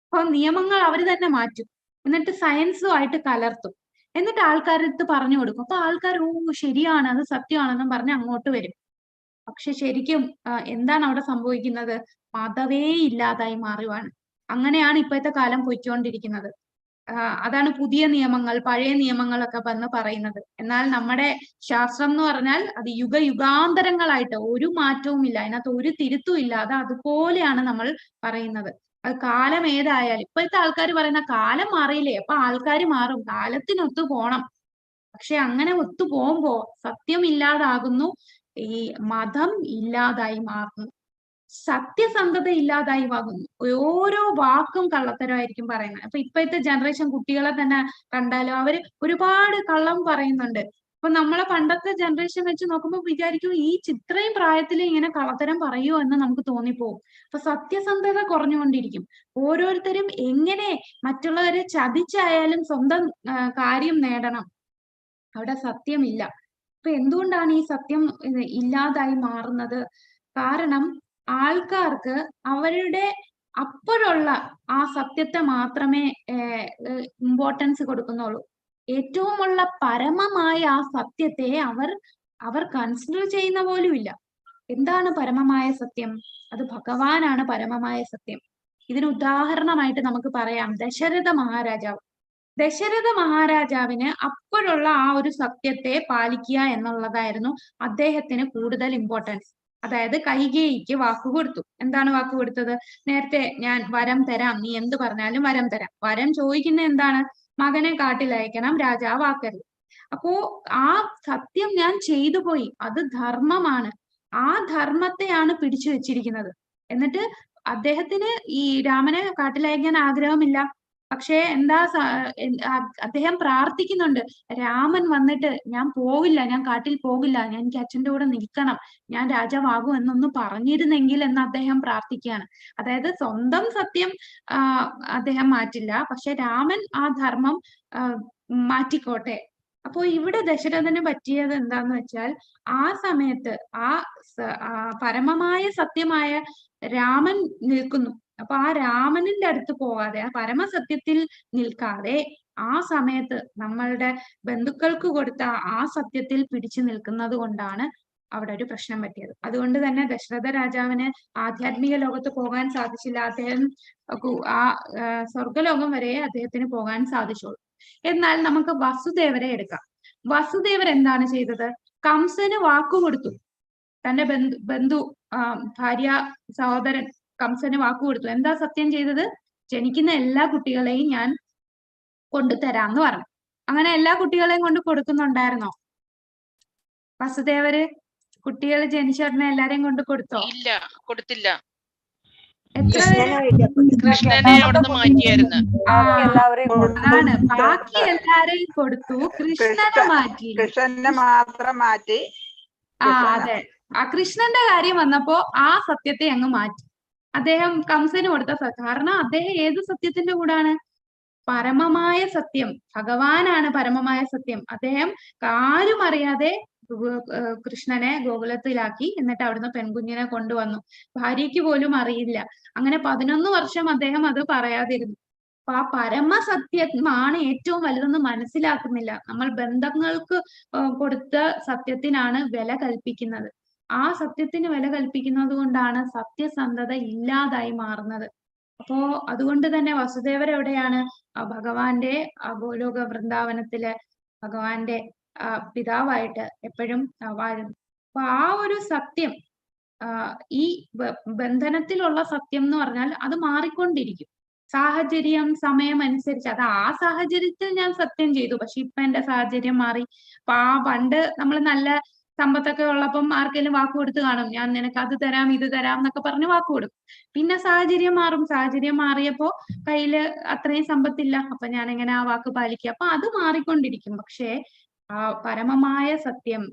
അപ്പൊ നിയമങ്ങൾ അവർ തന്നെ മാറ്റും, എന്നിട്ട് സയൻസുമായിട്ട് കലർത്തും, എന്നിട്ട് ആൾക്കാരടുത്ത് പറഞ്ഞു കൊടുക്കും. അപ്പൊ ആൾക്കാർ ശരിയാണ്, അത് സത്യമാണെന്നും പറഞ്ഞ് അങ്ങോട്ട് വരും. പക്ഷെ ശരിക്കും എന്താണ് അവിടെ സംഭവിക്കുന്നത്? മതവേ ഇല്ലാതായി മാറുവാണ്. അങ്ങനെയാണ് ഇപ്പോഴത്തെ കാലം പോയിക്കൊണ്ടിരിക്കുന്നത്. അതാണ് പുതിയ നിയമങ്ങൾ, പഴയ നിയമങ്ങളൊക്കെ വന്ന് പറയുന്നത്. എന്നാൽ നമ്മുടെ ശാസ്ത്രം എന്ന് പറഞ്ഞാൽ അത് യുഗാന്തരങ്ങളായിട്ട് ഒരു മാറ്റവും ഇല്ല, അതിനകത്ത് ഒരു തിരുത്തും ഇല്ല. അത് അതുപോലെയാണ് നമ്മൾ പറയുന്നത്. അത് കാലം ഏതായാലും ഇപ്പോഴത്തെ ആൾക്കാർ പറയുന്ന കാലം മാറിയില്ലേ, അപ്പൊ ആൾക്കാർ മാറും, കാലത്തിനൊത്തു പോണം. പക്ഷെ അങ്ങനെ ഒത്തു പോകുമ്പോ സത്യം ഇല്ലാതാകുന്നു, ഈ മതം ഇല്ലാതായി മാറുന്നു. സത്യസന്ധത ഇല്ലാതായി പോകുന്നു. ഓരോ വാക്കും കള്ളത്തരമായിരിക്കും പറയുന്നത്. അപ്പൊ ഇപ്പോഴത്തെ ജനറേഷൻ കുട്ടികളെ തന്നെ കണ്ടാലോ അവര് ഒരുപാട് കള്ളം പറയുന്നുണ്ട്. അപ്പൊ നമ്മളെ പണ്ടത്തെ ജനറേഷൻ വെച്ച് നോക്കുമ്പോൾ വിചാരിക്കും ഈ ഇത്രയും പ്രായത്തിൽ ഇങ്ങനെ കള്ളത്തരം പറയുമോ എന്ന് നമുക്ക് തോന്നിപ്പോകും. അപ്പൊ സത്യസന്ധത കുറഞ്ഞുകൊണ്ടിരിക്കും. ഓരോരുത്തരും എങ്ങനെ മറ്റുള്ളവരെ ചതിച്ചായാലും സ്വന്തം കാര്യം നേടണം, അവിടെ സത്യമില്ല. അപ്പൊ എന്തുകൊണ്ടാണ് ഈ സത്യം ഇല്ലാതായി മാറുന്നത്? കാരണം ആൾക്കാർക്ക് അവരുടെ അപ്പോഴുള്ള ആ സത്യത്തെ മാത്രമേ ഇമ്പോർട്ടൻസ് കൊടുക്കുന്നുള്ളൂ. ഏറ്റവുമുള്ള പരമമായ ആ സത്യത്തെ അവർ കൺസിഡർ ചെയ്യുന്ന പോലും ഇല്ല. എന്താണ് പരമമായ സത്യം? അത് ഭഗവാനാണ് പരമമായ സത്യം. ഇതിന് ഉദാഹരണമായിട്ട് നമുക്ക് പറയാം ദശരഥ മഹാരാജാവ്. ദശരഥ മഹാരാജാവിന് അപ്പോഴുള്ള ആ ഒരു സത്യത്തെ പാലിക്കുക എന്നുള്ളതായിരുന്നു അദ്ദേഹത്തിന് കൂടുതൽ ഇമ്പോർട്ടൻസ്. അതായത് കൈകേയിക്ക് വാക്ക് കൊടുത്തു. എന്താണ് വാക്ക് കൊടുത്തത്? നേരത്തെ ഞാൻ വരം തരാം, നീ എന്ത് പറഞ്ഞാലും വരം തരാം. വരം ചോദിക്കുന്ന എന്താണ്? മകനെ കാട്ടിലയക്കണം, രാജാവാക്കരുത്. അപ്പോ ആ സത്യം ഞാൻ ചെയ്തു പോയി, അത് ധർമ്മമാണ്. ആ ധർമ്മത്തെയാണ് പിടിച്ചു വെച്ചിരിക്കുന്നത്. എന്നിട്ട് അദ്ദേഹത്തിന് ഈ രാമനെ കാട്ടിലയക്കാൻ ആഗ്രഹമില്ല. പക്ഷേ എന്താ അദ്ദേഹം പ്രാർത്ഥിക്കുന്നുണ്ട്, രാമൻ വന്നിട്ട് ഞാൻ പോകില്ല, ഞാൻ കാട്ടിൽ പോകില്ല, ഞാൻ എനിക്ക് അച്ഛൻ്റെ കൂടെ നിൽക്കണം, ഞാൻ രാജാവാകും എന്നൊന്ന് പറഞ്ഞിരുന്നെങ്കിൽ എന്ന് അദ്ദേഹം പ്രാർത്ഥിക്കുകയാണ്. അതായത് സ്വന്തം സത്യം അദ്ദേഹം മാറ്റില്ല, പക്ഷെ രാമൻ ആ ധർമ്മം മാറ്റിക്കോട്ടെ. അപ്പോ ഇവിടെ ദശരഥന് പറ്റിയത് എന്താന്ന് വെച്ചാൽ ആ സമയത്ത് ആ പരമമായ സത്യമായ രാമൻ നിൽക്കുന്നു. അപ്പൊ ആ രാമനിന്റെ അടുത്ത് പോകാതെ, ആ പരമസത്യത്തിൽ നിൽക്കാതെ ആ സമയത്ത് നമ്മളുടെ ബന്ധുക്കൾക്ക് കൊടുത്ത ആ സത്യത്തിൽ പിടിച്ചു നിൽക്കുന്നത് കൊണ്ടാണ് അവിടെ ഒരു പ്രശ്നം പറ്റിയത്. അതുകൊണ്ട് തന്നെ ദശരഥ രാജാവിന് ആധ്യാത്മിക ലോകത്ത് പോകാൻ സാധിച്ചില്ല. അദ്ദേഹം ആ സ്വർഗലോകം വരെ അദ്ദേഹത്തിന് പോകാൻ സാധിച്ചുള്ളൂ. എന്നാൽ നമുക്ക് വസുദേവരെ എടുക്കാം. വസുദേവർ എന്താണ് ചെയ്തത്? കംസന് വാക്കുകൊടുത്തു. തന്റെ ബന്ധു ഭാര്യ സഹോദരൻ കംസന് വാക്കുകൊടുത്തു. എന്താ സത്യം ചെയ്തത്? ജനിക്കുന്ന എല്ലാ കുട്ടികളെയും ഞാൻ കൊണ്ടുതരാന്ന് പറഞ്ഞു. അങ്ങനെ എല്ലാ കുട്ടികളെയും കൊണ്ട് കൊടുക്കുന്നുണ്ടായിരുന്നോ വസുദേവര്? കുട്ടികൾ ജനിച്ച ഉടനെ എല്ലാരെയും കൊണ്ട് കൊടുത്തോ? ഇല്ല, കൊടുത്തില്ല. എത്ര കൃഷ്ണനെ അവിടുന്ന് മാറ്റിയായിരുന്നു. അതാണ്, ബാക്കി എല്ലാരെയും കൊടുത്തു, കൃഷ്ണനെ മാറ്റി. കൃഷ്ണനെ മാത്രം മാറ്റി. അതെ, ആ കൃഷ്ണന്റെ കാര്യം വന്നപ്പോ ആ സത്യത്തെ അങ്ങ് മാറ്റി. അദ്ദേഹം കംസന് കൊടുത്ത കാരണം അദ്ദേഹം ഏത് സത്യത്തിന്റെ കൂടാണ്? പരമമായ സത്യം. ഭഗവാനാണ് പരമമായ സത്യം. അദ്ദേഹം ആരും അറിയാതെ കൃഷ്ണനെ ഗോകുലത്തിലാക്കി. എന്നിട്ട് അവിടുന്ന് പെൺകുഞ്ഞിനെ കൊണ്ടുവന്നു. ഭാര്യയ്ക്ക് പോലും അറിയില്ല. അങ്ങനെ 11 വർഷം അദ്ദേഹം അത് പറയാതിരുന്നു. അപ്പൊ ആ പരമസത്യമാണ് ഏറ്റവും വലുതെന്ന് മനസ്സിലാക്കുന്നില്ല. നമ്മൾ ബന്ധങ്ങൾക്ക് കൊടുത്ത സത്യത്തിനാണ് വില കൽപ്പിക്കുന്നത്. ആ സത്യത്തിന് വില കൽപ്പിക്കുന്നത് കൊണ്ടാണ് സത്യസന്ധത ഇല്ലാതായി മാറുന്നത്. അപ്പോ അതുകൊണ്ട് തന്നെ വസുദേവർ എവിടെയാണ്? ഭഗവാന്റെ ഗോലോക വൃന്ദാവനത്തില് ഭഗവാന്റെ പിതാവായിട്ട് എപ്പോഴും വാഴുന്നു. അപ്പൊ ആ ഒരു സത്യം, ഈ ബന്ധനത്തിലുള്ള സത്യം എന്ന് പറഞ്ഞാൽ അത് മാറിക്കൊണ്ടിരിക്കും. സാഹചര്യം സമയം അനുസരിച്ച്. അത് ആ സാഹചര്യത്തിൽ ഞാൻ സത്യം ചെയ്തു, പക്ഷെ ഇപ്പൊ എന്റെ സാഹചര്യം മാറി. അപ്പൊ ആ പണ്ട് നമ്മൾ നല്ല സമ്പത്തൊക്കെ ഉള്ളപ്പം ആർക്കെങ്കിലും വാക്ക് കൊടുത്ത് കാണും, ഞാൻ നിനക്ക് അത് തരാം ഇത് തരാം എന്നൊക്കെ പറഞ്ഞ് വാക്ക് കൊടുക്കും. പിന്നെ സാഹചര്യം മാറും. സാഹചര്യം മാറിയപ്പോ കയ്യില് അത്രയും സമ്പത്തില്ല, അപ്പൊ ഞാൻ എങ്ങനെ ആ വാക്ക് പാലിക്കുക? അപ്പൊ അത് മാറിക്കൊണ്ടിരിക്കും. പക്ഷേ ആ പരമമായ സത്യം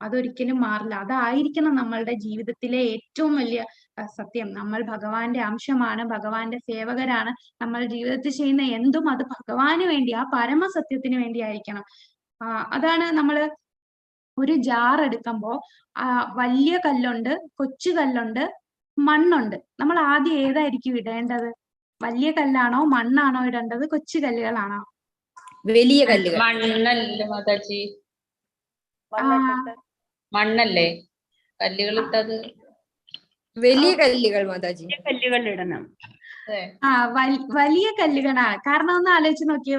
അതൊരിക്കലും മാറില്ല. അതായിരിക്കണം നമ്മളുടെ ജീവിതത്തിലെ ഏറ്റവും വലിയ സത്യം. നമ്മൾ ഭഗവാന്റെ അംശമാണ്, ഭഗവാന്റെ സേവകരാണ്. നമ്മൾ ജീവിതത്തിൽ ചെയ്യുന്ന എന്തും അത് ഭഗവാന് വേണ്ടി, ആ പരമസത്യത്തിന് വേണ്ടി ആയിരിക്കണം. അതാണ് നമ്മള് ഒരു ജാർ എടുക്കുമ്പോ വലിയ കല്ലുണ്ട്, കൊച്ചു കല്ലുണ്ട്, മണ്ണുണ്ട്. നമ്മൾ ആദ്യം ഏതായിരിക്കും ഇടേണ്ടത്? വലിയ കല്ലാണോ മണ്ണാണോ ഇടേണ്ടത്? കൊച്ചു കല്ലുകളാണോ? വലിയ കല്ലുകൾ. മണ്ണല്ലേ മാതാജി? മണ്ണല്ലേ കല്ലുകൾ ഇട്ടത്? വലിയ കല്ലുകൾ മാതാജി. കല്ലുകൾ ഇടണം. വലിയ കല്ലുകളാണ്. കാരണം ഒന്ന് ആലോചിച്ച് നോക്കിയേ,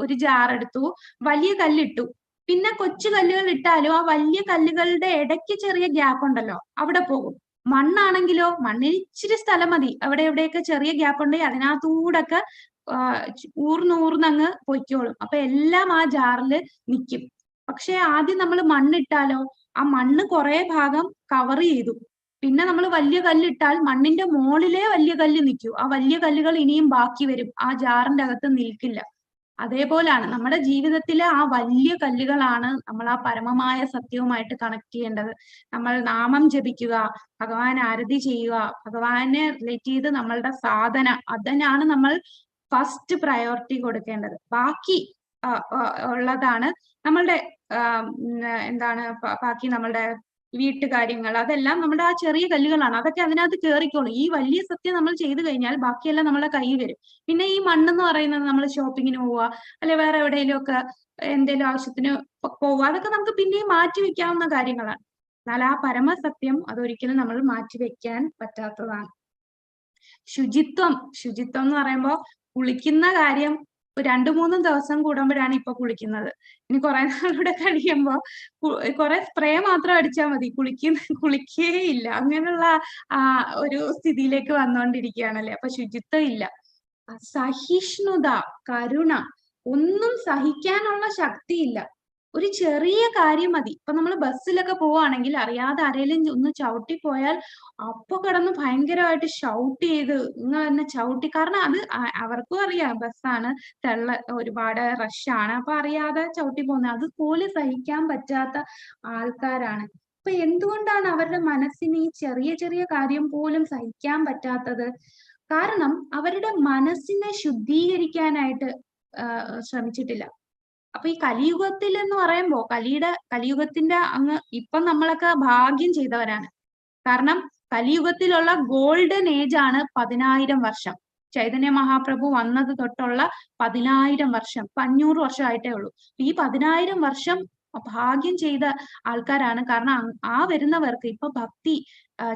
ഒരു ജാർ എടുത്തു, വലിയ കല്ലിട്ടു, പിന്നെ കൊച്ചു കല്ലുകൾ ഇട്ടാലും ആ വലിയ കല്ലുകളുടെ ഇടയ്ക്ക് ചെറിയ ഗ്യാപ്പ് ഉണ്ടല്ലോ, അവിടെ പോകും. മണ്ണാണെങ്കിലോ, മണ്ണിന് ഇച്ചിരി സ്ഥലം മതി, അവിടെ എവിടെയൊക്കെ ചെറിയ ഗ്യാപ്പ് ഉണ്ടെങ്കിൽ അതിനകത്തൂടൊക്കെ ഊർന്നങ്ങ് പൊയ്ക്കോളും. അപ്പൊ എല്ലാം ആ ജാറില് നിൽക്കും. പക്ഷെ ആദ്യം നമ്മൾ മണ്ണിട്ടാലോ, ആ മണ്ണ് കുറെ ഭാഗം കവർ ചെയ്തു, പിന്നെ നമ്മൾ വലിയ കല്ലിട്ടാൽ മണ്ണിന്റെ മോളിലേ വലിയ കല്ല് നിൽക്കൂ. ആ വലിയ കല്ലുകൾ ഇനിയും ബാക്കി വരും, ആ ജാറിന്റെ അകത്ത് നിൽക്കില്ല. അതേപോലാണ് നമ്മുടെ ജീവിതത്തിലെ ആ വലിയ കല്ലുകളാണ് നമ്മൾ ആ പരമമായ സത്യവുമായിട്ട് കണക്ട് ചെയ്യേണ്ടത്. നമ്മൾ നാമം ജപിക്കുക, ഭഗവാൻ ആരതി ചെയ്യുക, ഭഗവാനെ റിലേറ്റ് ചെയ്ത് നമ്മളുടെ സാധന, അതിനാണ് നമ്മൾ ഫസ്റ്റ് പ്രയോറിറ്റി കൊടുക്കേണ്ടത്. ബാക്കി ഉള്ളതാണ് നമ്മളുടെ എന്താണ് ബാക്കി നമ്മളുടെ വീട്ടുകാര്യങ്ങൾ, അതെല്ലാം നമ്മുടെ ആ ചെറിയ കല്ലുകളാണ്, അതൊക്കെ അതിനകത്ത് കയറിക്കോളും. ഈ വലിയ സത്യം നമ്മൾ ചെയ്തു കഴിഞ്ഞാൽ ബാക്കിയെല്ലാം നമ്മളെ കയ്യിൽ വരും. പിന്നെ ഈ മണ്ണെന്ന് പറയുന്നത് നമ്മൾ ഷോപ്പിങ്ങിന് പോവുക, അല്ലെ വേറെ എവിടെയെങ്കിലും ഒക്കെ എന്തെങ്കിലും ആവശ്യത്തിന് പോവുക, അതൊക്കെ നമുക്ക് പിന്നെയും മാറ്റി വെക്കാവുന്ന കാര്യങ്ങളാണ്. എന്നാൽ ആ പരമസത്യം അതൊരിക്കലും നമ്മൾ മാറ്റി വെക്കാൻ പറ്റാത്തതാണ്. ശുചിത്വം എന്ന് പറയുമ്പോൾ കുളിക്കുന്ന കാര്യം 2-3 ദിവസം കൂടുമ്പോഴാണ് ഇപ്പൊ കുളിക്കുന്നത്. ഇനി കുറെ നാളൂടെ കഴിയുമ്പോ കുറെ സ്പ്രേ മാത്രം അടിച്ചാൽ മതി, കുളിക്കേ ഇല്ല. അങ്ങനെയുള്ള ഒരു സ്ഥിതിയിലേക്ക് വന്നുകൊണ്ടിരിക്കുകയാണല്ലേ. അപ്പൊ ശുചിത്വം ഇല്ല. സഹിഷ്ണുത, കരുണ, ഒന്നും സഹിക്കാനുള്ള ശക്തിയില്ല. ഒരു ചെറിയ കാര്യം മതി. ഇപ്പൊ നമ്മൾ ബസ്സിലൊക്കെ പോവുകയാണെങ്കിൽ അറിയാതെ ആരെങ്കിലും ഒന്ന് ചവിട്ടിപ്പോയാൽ അപ്പൊ കിടന്ന് ഭയങ്കരമായിട്ട് ഷൗട്ട് ചെയ്ത് നിങ്ങൾ തന്നെ ചവിട്ടി. കാരണം അത് അവർക്കും അറിയാം ബസ്സാണ്, ഒരുപാട് റഷാണ്, അപ്പൊ അറിയാതെ ചവിട്ടി പോകുന്നത്. അതുപോലെ സഹിക്കാൻ പറ്റാത്ത ആൾക്കാരാണ്. അപ്പൊ എന്തുകൊണ്ടാണ് അവരുടെ മനസ്സിന് ഈ ചെറിയ ചെറിയ കാര്യം പോലും സഹിക്കാൻ പറ്റാത്തത്? കാരണം അവരുടെ മനസ്സിനെ ശുദ്ധീകരിക്കാനായിട്ട് ശ്രമിച്ചിട്ടില്ല. അപ്പൊ ഈ കലിയുഗത്തിൽ എന്ന് പറയുമ്പോ കലിയുഗത്തിന്റെ അങ്ങ് ഇപ്പം നമ്മളൊക്കെ ഭാഗ്യം ചെയ്തവരാണ്. കാരണം കലിയുഗത്തിലുള്ള ഗോൾഡൻ ഏജ് ആണ് 10,000 വർഷം. ചൈതന്യ മഹാപ്രഭു വന്നത് തൊട്ടുള്ള 10,000 വർഷം, 500 വർഷമായിട്ടേ ഉള്ളൂ. ഈ 10,000 വർഷം ഭാഗ്യം ചെയ്ത ആൾക്കാരാണ്. കാരണം ആ വരുന്നവർക്ക് ഇപ്പൊ ഭക്തി,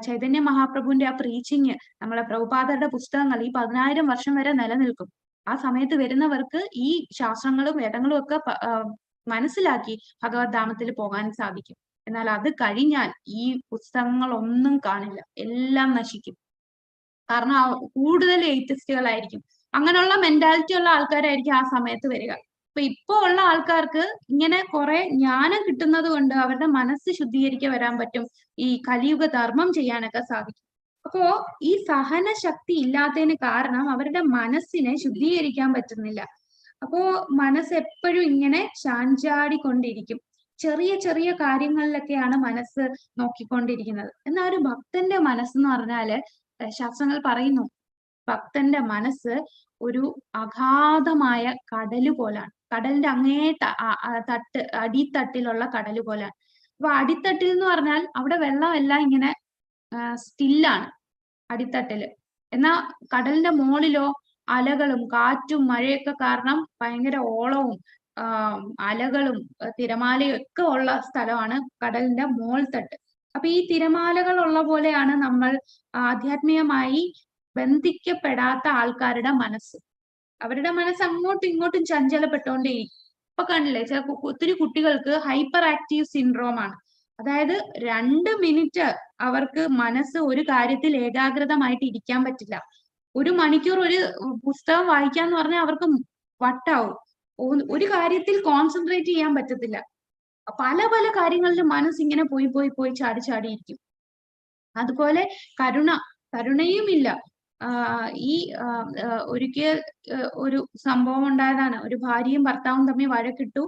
ചൈതന്യ മഹാപ്രഭുവിന്റെ ആ പ്രീച്ചിങ്, നമ്മളെ പ്രഭുപാദരുടെ പുസ്തകങ്ങൾ ഈ 10,000 വർഷം വരെ നിലനിൽക്കും. ആ സമയത്ത് വരുന്നവർക്ക് ഈ ശാസ്ത്രങ്ങളും വേദങ്ങളും ഒക്കെ മനസ്സിലാക്കി ഭഗവത് ധാമത്തിൽ പോകാൻ സാധിക്കും. എന്നാൽ അത് കഴിഞ്ഞാൽ ഈ പുസ്തകങ്ങളൊന്നും കാണില്ല, എല്ലാം നശിക്കും. കാരണം കൂടുതൽ എയ്ത്തിസ്റ്റുകളായിരിക്കും, അങ്ങനെയുള്ള മെന്റാലിറ്റി ഉള്ള ആൾക്കാരായിരിക്കും ആ സമയത്ത് വരിക. അപ്പൊ ഇപ്പൊ ഉള്ള ആൾക്കാർക്ക് ഇങ്ങനെ കുറെ ജ്ഞാനം കിട്ടുന്നത് കൊണ്ട് അവരുടെ മനസ്സ് ശുദ്ധീകരിക്കാൻ വരാൻ പറ്റും, ഈ കലിയുഗ ധർമ്മം ചെയ്യാനൊക്കെ സാധിക്കും. അപ്പോ ഈ സഹന ശക്തി ഇല്ലാത്തതിന് കാരണം അവരുടെ മനസ്സിനെ ശുദ്ധീകരിക്കാൻ പറ്റുന്നില്ല. അപ്പോ മനസ്സ് എപ്പോഴും ഇങ്ങനെ ചാഞ്ചാടിക്കൊണ്ടിരിക്കും. ചെറിയ ചെറിയ കാര്യങ്ങളിലൊക്കെയാണ് മനസ്സ് നോക്കിക്കൊണ്ടിരിക്കുന്നത്. എന്നാൽ ഒരു ഭക്തന്റെ മനസ്സെന്ന് പറഞ്ഞാല് ശാസ്ത്രങ്ങൾ പറയുന്നു, ഭക്തന്റെ മനസ്സ് ഒരു അഗാധമായ കടല് പോലാണ്. കടലിന്റെ അങ്ങേ അടിത്തട്ടിലുള്ള കടല് പോലാണ്. അപ്പൊ അടിത്തട്ടിൽ എന്ന് പറഞ്ഞാൽ അവിടെ വെള്ളമെല്ലാം ഇങ്ങനെ സ്റ്റില്ലാണ് അടിത്തട്ടില്. എന്നാ കടലിന്റെ മോളിലോ അലകളും കാറ്റും മഴയൊക്കെ കാരണം ഭയങ്കര ഓളവും അലകളും തിരമാലയും ഒക്കെ ഉള്ള സ്ഥലമാണ് കടലിന്റെ മോൾത്തട്ട്. അപ്പൊ ഈ തിരമാലകൾ ഉള്ള പോലെയാണ് നമ്മൾ ആധ്യാത്മികമായി ബന്ധിക്കപ്പെടാത്ത ആൾക്കാരുടെ മനസ്സ്. അവരുടെ മനസ്സ് അങ്ങോട്ടും ഇങ്ങോട്ടും ചഞ്ചലപ്പെട്ടുകൊണ്ടേയിരിക്കും. ഇപ്പൊ കണ്ടില്ലേ, ഒത്തിരി കുട്ടികൾക്ക് ഹൈപ്പർ ആക്റ്റീവ് സിൻഡ്രോം ആണ്. അതായത് 2 മിനിറ്റ് അവർക്ക് മനസ്സ് ഒരു കാര്യത്തിൽ ഏകാഗ്രതമായിട്ട് ഇരിക്കാൻ പറ്റില്ല. 1 മണിക്കൂർ ഒരു പുസ്തകം വായിക്കാന്ന് പറഞ്ഞാൽ അവർക്ക് വട്ടാവും. ഒരു കാര്യത്തിൽ കോൺസെൻട്രേറ്റ് ചെയ്യാൻ പറ്റത്തില്ല. പല പല കാര്യങ്ങളിൽ മനസ്സ് ഇങ്ങനെ പോയി ചാടിയിരിക്കും. അതുപോലെ കരുണയും ഇല്ല. ഒരിക്കൽ ഒരു സംഭവം ഉണ്ടായതാണ്. ഒരു ഭാര്യയും ഭർത്താവും തമ്മിൽ വഴക്കിട്ടു,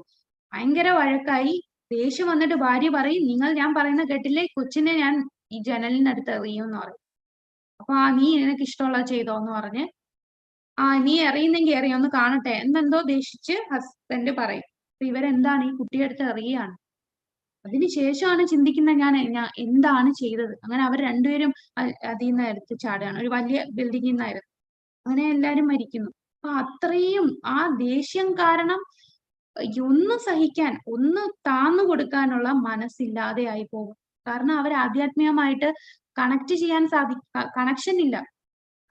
ഭയങ്കര വഴക്കായി. ദേഷ്യം വന്നിട്ട് ഭാര്യ പറയും, ഞാൻ പറയുന്ന കേട്ടില്ലേ, കൊച്ചിനെ ഞാൻ ഈ ജനലിനടുത്ത് എറിയുമെന്ന് പറയും. അപ്പൊ നീ നിനക്ക് ഇഷ്ടമുള്ളത് ചെയ്തോ എന്ന് പറഞ്ഞ്, നീ എറിയുന്നെങ്കിൽ എറിയൊന്ന് കാണട്ടെ എന്നെന്തോ ദേഷിച്ച് ഹസ്ബൻഡ് പറയും. അപ്പൊ ഇവരെന്താണ്, ഈ കുട്ടിയെടുത്ത് എറിയാണ്. അതിനുശേഷമാണ് ചിന്തിക്കുന്നത് ഞാൻ എന്താണ് ചെയ്തത്. അങ്ങനെ അവർ രണ്ടുപേരും അതിൽ നിന്ന് എടുത്ത് ചാടുകയാണ്. ഒരു വലിയ ബിൽഡിങ്ങിൽ നിന്നായിരുന്നു. അങ്ങനെ എല്ലാരും മരിക്കുന്നു. അപ്പൊ അത്രയും ആ ദേഷ്യം കാരണം ഒന്ന് സഹിക്കാൻ, ഒന്ന് താന്നു കൊടുക്കാനുള്ള മനസ്സില്ലാതെ ആയി പോകും. കാരണം അവർ ആധ്യാത്മികമായിട്ട് കണക്ട് ചെയ്യാൻ കണക്ഷൻ ഇല്ല.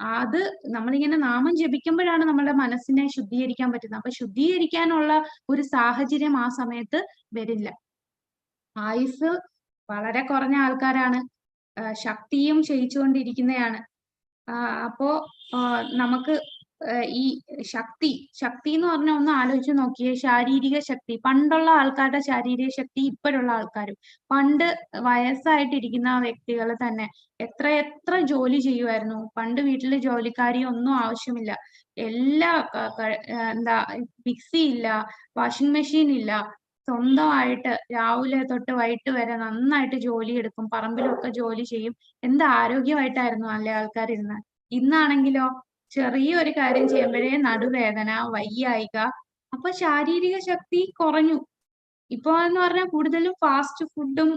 അത് നമ്മളിങ്ങനെ നാമം ജപിക്കുമ്പോഴാണ് നമ്മുടെ മനസ്സിനെ ശുദ്ധീകരിക്കാൻ പറ്റുന്നത്. അപ്പൊ ശുദ്ധീകരിക്കാനുള്ള ഒരു സാഹചര്യം ആ സമയത്ത് വരില്ല. ആയുസ് വളരെ കുറഞ്ഞ ആൾക്കാരാണ്, ശക്തിയും ക്ഷയിച്ചുകൊണ്ടിരിക്കുന്നതാണ്. അപ്പോ നമുക്ക് ഈ ശക്തി എന്ന് പറഞ്ഞാൽ ഒന്ന് ആലോചിച്ച് നോക്കിയേ. ശാരീരിക ശക്തി, പണ്ടുള്ള ആൾക്കാരുടെ ശാരീരിക ശക്തി ഇപ്പോഴുള്ള ആൾക്കാരും. പണ്ട് വയസ്സായിട്ടിരിക്കുന്ന വ്യക്തികൾ തന്നെ എത്ര ജോലി ചെയ്യുമായിരുന്നു. പണ്ട് വീട്ടിൽ ജോലിക്കാരി ഒന്നും ആവശ്യമില്ല. എല്ലാ എന്താ, മിക്സി ഇല്ല, വാഷിംഗ് മെഷീൻ ഇല്ല, സ്വന്തമായിട്ട് രാവിലെ തൊട്ട് വൈകിട്ട് വരെ നന്നായിട്ട് ജോലി എടുക്കും, പറമ്പിലൊക്കെ ജോലി ചെയ്യും. എന്ത് ആരോഗ്യമായിട്ടായിരുന്നു അല്ലേ ആൾക്കാരിരുന്നത്. ഇന്നാണെങ്കിലോ ചെറിയൊരു കാര്യം ചെയ്യുമ്പോഴേ നടുവേദന, വയ്യായിക. അപ്പൊ ശാരീരിക ശക്തി കുറഞ്ഞു. ഇപ്പൊ എന്ന് പറഞ്ഞാൽ കൂടുതലും ഫാസ്റ്റ് ഫുഡും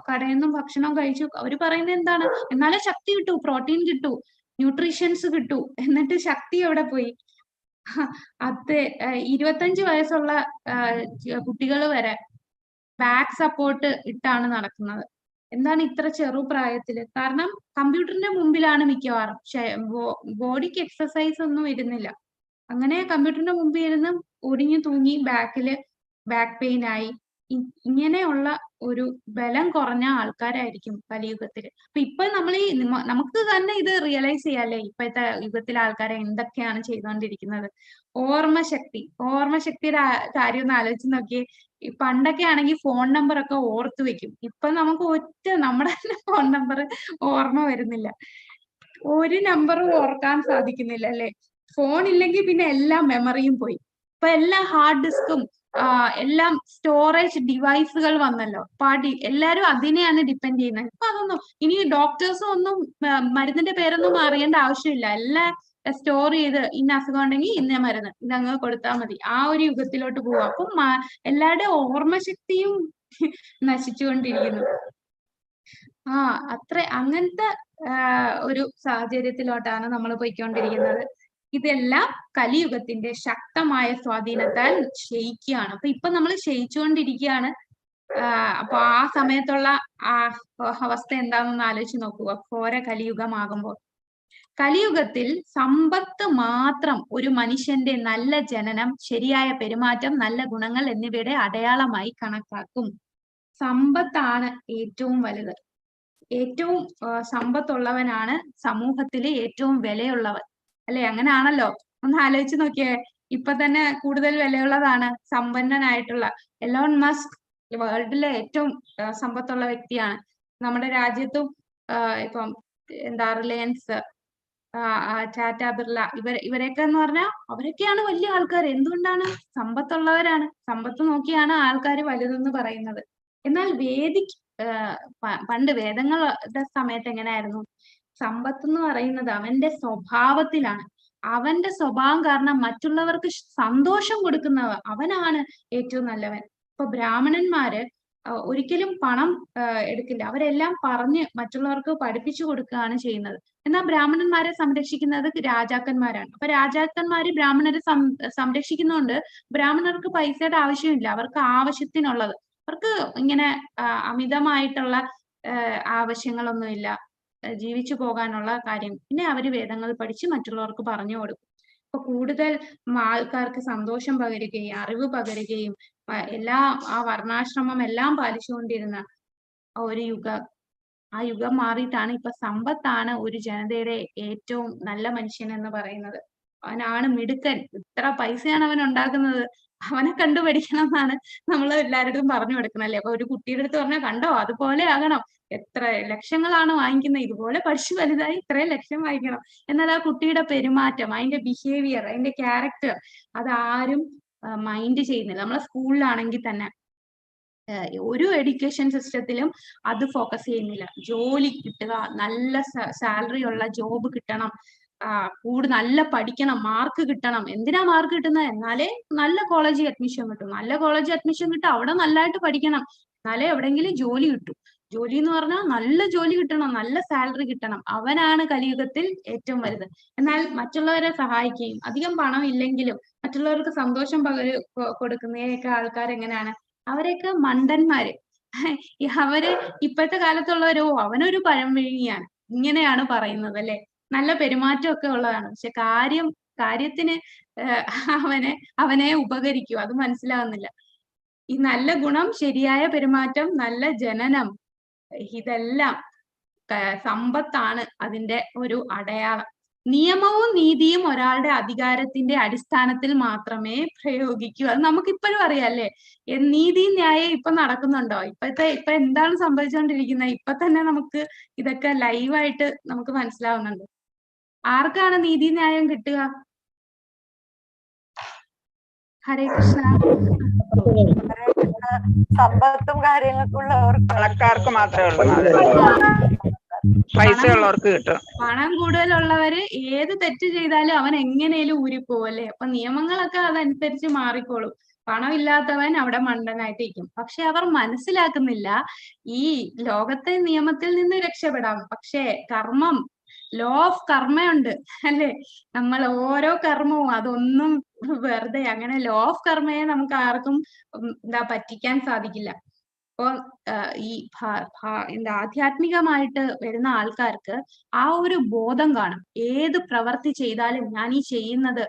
കടയിൽ നിന്നും ഭക്ഷണം കഴിച്ചു. അവര് പറയുന്നത് എന്താണ്, എന്നാലേ ശക്തി കിട്ടൂ, പ്രോട്ടീൻ കിട്ടൂ, ന്യൂട്രീഷ്യൻസ് കിട്ടൂ. എന്നിട്ട് ശക്തി എവിടെ പോയി? അത് 25 വയസ്സുള്ള കുട്ടികൾ വരെ ബാക്ക് സപ്പോർട്ട് ഇട്ടാണ് നടക്കുന്നത്. എന്താണ് ഇത്ര ചെറുപ്രായത്തില്? കാരണം കമ്പ്യൂട്ടറിന്റെ മുമ്പിലാണ് മിക്കവാറും. ബോഡിക്ക് എക്സസൈസ് ഒന്നും ഇരുന്നില്ല. അങ്ങനെ കമ്പ്യൂട്ടറിന്റെ മുമ്പിൽ ഇരുന്ന് ഒടിഞ്ഞു തൂങ്ങി ബാക്ക് പെയിൻ ആയി. ഇങ്ങനെയുള്ള ഒരു ബലം കുറഞ്ഞ ആൾക്കാരായിരിക്കും കലിയുഗത്തില്. അപ്പൊ ഇപ്പൊ നമുക്ക് തന്നെ ഇത് റിയലൈസ് ചെയ്യാല്ലേ, ഇപ്പോഴത്തെ യുഗത്തിലെ ആൾക്കാരെ എന്തൊക്കെയാണ് ചെയ്തുകൊണ്ടിരിക്കുന്നത്. ഓർമ്മശക്തിയുടെ കാര്യം ഒന്ന് ആലോചിച്ച് നോക്കിയേ. പണ്ടൊക്കെ ആണെങ്കിൽ ഫോൺ നമ്പർ ഒക്കെ ഓർത്തു വെക്കും. ഇപ്പൊ നമുക്ക് നമ്മുടെ തന്നെ ഫോൺ നമ്പർ ഓർമ്മ വരുന്നില്ല. ഒരു നമ്പറും ഓർക്കാൻ സാധിക്കുന്നില്ല അല്ലെ. ഫോൺ ഇല്ലെങ്കിൽ പിന്നെ എല്ലാ മെമ്മറിയും പോയി. ഇപ്പൊ എല്ലാ ഹാർഡ് ഡിസ്കും എല്ലാം സ്റ്റോറേജ് ഡിവൈസുകൾ വന്നല്ലോ. അപ്പൊ എല്ലാരും അതിനെയാണ് ഡിപ്പെൻഡ് ചെയ്യുന്നത്. ഇപ്പൊ അതൊന്നും ഇനി ഡോക്ടേഴ്സും ഒന്നും മരുന്നിന്റെ പേരൊന്നും അറിയേണ്ട ആവശ്യമില്ല. എല്ലാം സ്റ്റോർ ചെയ്ത് ഇന്ന അസുഖം ഉണ്ടെങ്കിൽ ഇന്ന മരുന്ന് ഇതങ്ങ് കൊടുത്താൽ മതി. ആ ഒരു യുഗത്തിലോട്ട് പോവാ. അപ്പം എല്ലാവരുടെയും ഓർമ്മശക്തിയും നശിച്ചുകൊണ്ടിരിക്കുന്നു. അങ്ങനത്തെ ഒരു സാഹചര്യത്തിലോട്ടാണ് നമ്മൾ പോയിക്കൊണ്ടിരിക്കുന്നത്. ഇതെല്ലാം കലിയുഗത്തിന്റെ ശക്തമായ സ്വാധീനത്താൽ ക്ഷയിക്കുകയാണ്. ഇപ്പൊ നമ്മൾ ക്ഷയിച്ചുകൊണ്ടിരിക്കുകയാണ്. അപ്പൊ ആ സമയത്തുള്ള അവസ്ഥ എന്താണെന്ന് ആലോചിച്ച് നോക്കുക. ഘോര കലിയുഗമാകുമ്പോൾ, കലിയുഗത്തിൽ സമ്പത്ത് മാത്രം ഒരു മനുഷ്യന്റെ നല്ല ജനനം, ശരിയായ പെരുമാറ്റം, നല്ല ഗുണങ്ങൾ എന്നിവയുടെ അടയാളമായി കണക്കാക്കും. സമ്പത്താണ് ഏറ്റവും വലുത്. ഏറ്റവും സമ്പത്തുള്ളവനാണ് സമൂഹത്തിലെ ഏറ്റവും വിലയുള്ളവൻ അല്ലെ. അങ്ങനെയാണല്ലോ. ഒന്ന് ആലോചിച്ച് നോക്കിയേ. ഇപ്പൊ തന്നെ കൂടുതൽ വിലയുള്ളതാണ് സമ്പന്നനായിട്ടുള്ള എലോൺ മസ്ക്. വേൾഡിലെ ഏറ്റവും സമ്പത്തുള്ള വ്യക്തിയാണ്. നമ്മുടെ രാജ്യത്തും ഇപ്പം എന്താ റിലയൻസ്, ടാറ്റ ബിർള, ഇവരൊക്കെ എന്ന് പറഞ്ഞാൽ അവരൊക്കെയാണ് വലിയ ആൾക്കാർ. എന്തുകൊണ്ടാണ്? സമ്പത്തുള്ളവരാണ്. സമ്പത്ത് നോക്കിയാണ് ആൾക്കാർ വലുതെന്ന് പറയുന്നത്. എന്നാൽ പണ്ട് വേദങ്ങളുടെ സമയത്ത് എങ്ങനെയായിരുന്നു? സമ്പത്ത് എന്ന് പറയുന്നത് അവന്റെ സ്വഭാവത്തിലാണ്. അവന്റെ സ്വഭാവം കാരണം മറ്റുള്ളവർക്ക് സന്തോഷം അവനാണ് ഏറ്റവും നല്ലവൻ. ഇപ്പൊ ബ്രാഹ്മണന്മാര് ഒരിക്കലും പണം എടുക്കില്ല. അവരെല്ലാം പറഞ്ഞ് മറ്റുള്ളവർക്ക് പഠിപ്പിച്ചു കൊടുക്കുകയാണ് ചെയ്യുന്നത്. എന്നാൽ ബ്രാഹ്മണന്മാരെ സംരക്ഷിക്കുന്നത് രാജാക്കന്മാരാണ്. അപ്പൊ രാജാക്കന്മാര് ബ്രാഹ്മണരെ സംരക്ഷിക്കുന്നതുകൊണ്ട് ബ്രാഹ്മണർക്ക് പൈസയുടെ ആവശ്യമില്ല. അവർക്ക് ആവശ്യത്തിനുള്ളത്, അവർക്ക് ഇങ്ങനെ അമിതമായിട്ടുള്ള ആവശ്യങ്ങളൊന്നുമില്ല, ജീവിച്ചു പോകാനുള്ള കാര്യം. പിന്നെ അവര് വേദങ്ങൾ പഠിച്ച് മറ്റുള്ളവർക്ക് പറഞ്ഞു കൊടുക്കും. അപ്പൊ കൂടുതൽ ആൾക്കാർക്ക് സന്തോഷം പകരുകയും അറിവ് പകരുകയും ആ വർണ്ണാശ്രമം എല്ലാം പാലിച്ചുകൊണ്ടിരുന്ന ഒരു ആ യുഗം മാറിയിട്ടാണ് ഇപ്പൊ സമ്പത്താണ് ഒരു ജനതയുടെ ഏറ്റവും നല്ല മനുഷ്യൻ എന്ന് പറയുന്നത്. അവനാണ് മിടുക്കൻ. ഇത്ര പൈസയാണ് അവൻ ഉണ്ടാക്കുന്നത്, അവനെ കണ്ടുപഠിക്കണം എന്നാണ് നമ്മൾ എല്ലാവരോടും പറഞ്ഞു കൊടുക്കണം അല്ലെ. അപ്പൊ ഒരു കുട്ടിയുടെ അടുത്ത് പറഞ്ഞാൽ കണ്ടോ അതുപോലെ ആകണം, എത്ര ലക്ഷങ്ങളാണ് വാങ്ങിക്കുന്നത്, ഇതുപോലെ പഠിച്ചു വലുതായി ഇത്രയും ലക്ഷം വാങ്ങിക്കണം. എന്നാൽ ആ കുട്ടിയുടെ പെരുമാറ്റം, അതിന്റെ ബിഹേവിയർ, അതിന്റെ ക്യാരക്ടർ അതാരും മൈൻഡ് ചെയ്യുന്നില്ല. നമ്മളെ സ്കൂളിലാണെങ്കിൽ തന്നെ ഒരു എഡ്യൂക്കേഷൻ സിസ്റ്റത്തിലും അത് ഫോക്കസ് ചെയ്യുന്നില്ല. ജോലി കിട്ടുക, നല്ല സാലറി ഉള്ള ജോബ് കിട്ടണം, നല്ല പഠിക്കണം, മാർക്ക് കിട്ടണം. എന്തിനാ മാർക്ക് കിട്ടുന്നത്? എന്നാലേ നല്ല കോളേജിൽ അഡ്മിഷൻ കിട്ടും. നല്ല കോളേജിൽ അഡ്മിഷൻ കിട്ടും, അവിടെ നല്ലതായിട്ട് പഠിക്കണം, എന്നാലേ എവിടെയെങ്കിലും ജോലി കിട്ടും. ജോലി എന്ന് പറഞ്ഞാൽ നല്ല ജോലി കിട്ടണം, നല്ല സാലറി കിട്ടണം. അവനാണ് കലിയുഗത്തിൽ ഏറ്റവും വലുത്. എന്നാൽ മറ്റുള്ളവരെ സഹായിക്കുകയും അധികം പണം ഇല്ലെങ്കിലും മറ്റുള്ളവർക്ക് സന്തോഷം കൊടുക്കുന്നതിനൊക്കെ ആൾക്കാർ എങ്ങനെയാണ്? അവരൊക്കെ മണ്ടന്മാര്. അവര് ഇപ്പോഴത്തെ കാലത്തുള്ളവരോ അവനൊരു പഴംവിഴുങ്ങിയാണ്, ഇങ്ങനെയാണ് പറയുന്നത് അല്ലെ. നല്ല പെരുമാറ്റമൊക്കെ ഉള്ളതാണ്, പക്ഷെ കാര്യത്തിന് അവനെ ഉപകരിക്കും, അത് മനസ്സിലാവുന്നില്ല. ഈ നല്ല ഗുണം, ശരിയായ പെരുമാറ്റം, നല്ല ജനനം, ഇതെല്ലാം സമ്പത്താണ് അതിന്റെ ഒരു അടയാളം. നിയമവും നീതിയും ഒരാളുടെ അധികാരത്തിന്റെ അടിസ്ഥാനത്തിൽ മാത്രമേ പ്രയോഗിക്കൂ. അത് നമുക്കിപ്പോഴും അറിയാല്ലേ. നീതി ന്യായം ഇപ്പൊ നടക്കുന്നുണ്ടോ? ഇപ്പൊ എന്താണ് സംഭവിച്ചുകൊണ്ടിരിക്കുന്നത്? ഇപ്പൊ തന്നെ നമുക്ക് ഇതൊക്കെ ലൈവായിട്ട് നമുക്ക് മനസ്സിലാവുന്നുണ്ട്. ആർക്കാണ് നീതി ന്യായം കിട്ടുക? ഹരേ കൃഷ്ണ. സമ്പത്തും കാര്യങ്ങൾക്കുള്ളവർക്ക് പണക്കാർക്ക് മാത്രമേ ഉള്ളൂ, പൈസ ഉള്ളവർക്ക് കിട്ടും. പണം കൂടുതലുള്ളവര് ഏത് തെറ്റ് ചെയ്താലും അവൻ എങ്ങനെയും ഊരിപ്പോവും അല്ലേ. അപ്പൊ നിയമങ്ങളൊക്കെ അതനുസരിച്ച് മാറിക്കോളും. പണം ഇല്ലാത്തവൻ അവിടെ മണ്ടനായിട്ടിരിക്കും. പക്ഷെ അവർ മനസ്സിലാക്കുന്നില്ല ഈ ലോകത്തെ നിയമത്തിൽ നിന്ന് രക്ഷപ്പെടാം, പക്ഷേ കർമ്മം, ലോ ഓഫ് കർമ്മയുണ്ട് അല്ലെ. നമ്മൾ ഓരോ കർമ്മവും അതൊന്നും വെറുതെ അങ്ങനെ ലോ ഓഫ് കർമ്മയെ നമുക്ക് ആർക്കും പറ്റിക്കാൻ സാധിക്കില്ല. അപ്പൊ ഈ ആധ്യാത്മികമായിട്ട് വരുന്ന ആൾക്കാർക്ക് ആ ഒരു ബോധം കാണും. ഏത് പ്രവൃത്തി ചെയ്താലും ഞാൻ ഈ ചെയ്യുന്നത്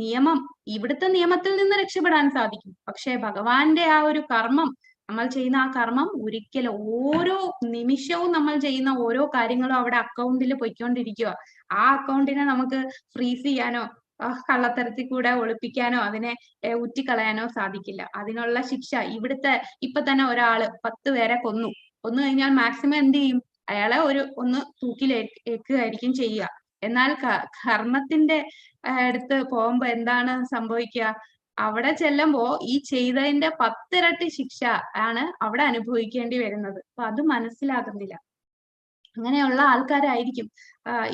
നിയമം, ഇവിടുത്തെ നിയമത്തിൽ നിന്ന് രക്ഷപ്പെടാൻ സാധിക്കും. പക്ഷെ ഭഗവാന്റെ ആ ഒരു കർമ്മം, നമ്മൾ ചെയ്യുന്ന ആ കർമ്മം ഒരിക്കലും ഓരോ നിമിഷവും നമ്മൾ ചെയ്യുന്ന ഓരോ കാര്യങ്ങളും അവിടെ അക്കൗണ്ടിൽ പൊയ്ക്കൊണ്ടിരിക്കുക. ആ അക്കൗണ്ടിനെ നമുക്ക് ഫ്രീസ് ചെയ്യാനോ കള്ളത്തരത്തിൽ കൂടെ ഒളിപ്പിക്കാനോ അതിനെ ഊറ്റിക്കളയാനോ സാധിക്കില്ല. അതിനുള്ള ശിക്ഷ ഇവിടുത്തെ ഇപ്പൊ തന്നെ ഒരാള് 10 പേരെ കൊന്നു കഴിഞ്ഞാൽ മാക്സിമം എന്ത് ചെയ്യും? അയാളെ ഒന്ന് തൂക്കിലേക്കുകയായിരിക്കും ചെയ്യുക. എന്നാൽ കർമ്മത്തിന്റെ അടുത്ത് പോകുമ്പോ എന്താണ് സംഭവിക്കുക? അവിടെ ചെല്ലുമ്പോ ഈ ചെയ്തതിന്റെ 10 ഇരട്ടി ശിക്ഷ ആണ് അവിടെ അനുഭവിക്കേണ്ടി വരുന്നത്. അപ്പൊ അത് മനസ്സിലാകുന്നില്ല. അങ്ങനെയുള്ള ആൾക്കാരായിരിക്കും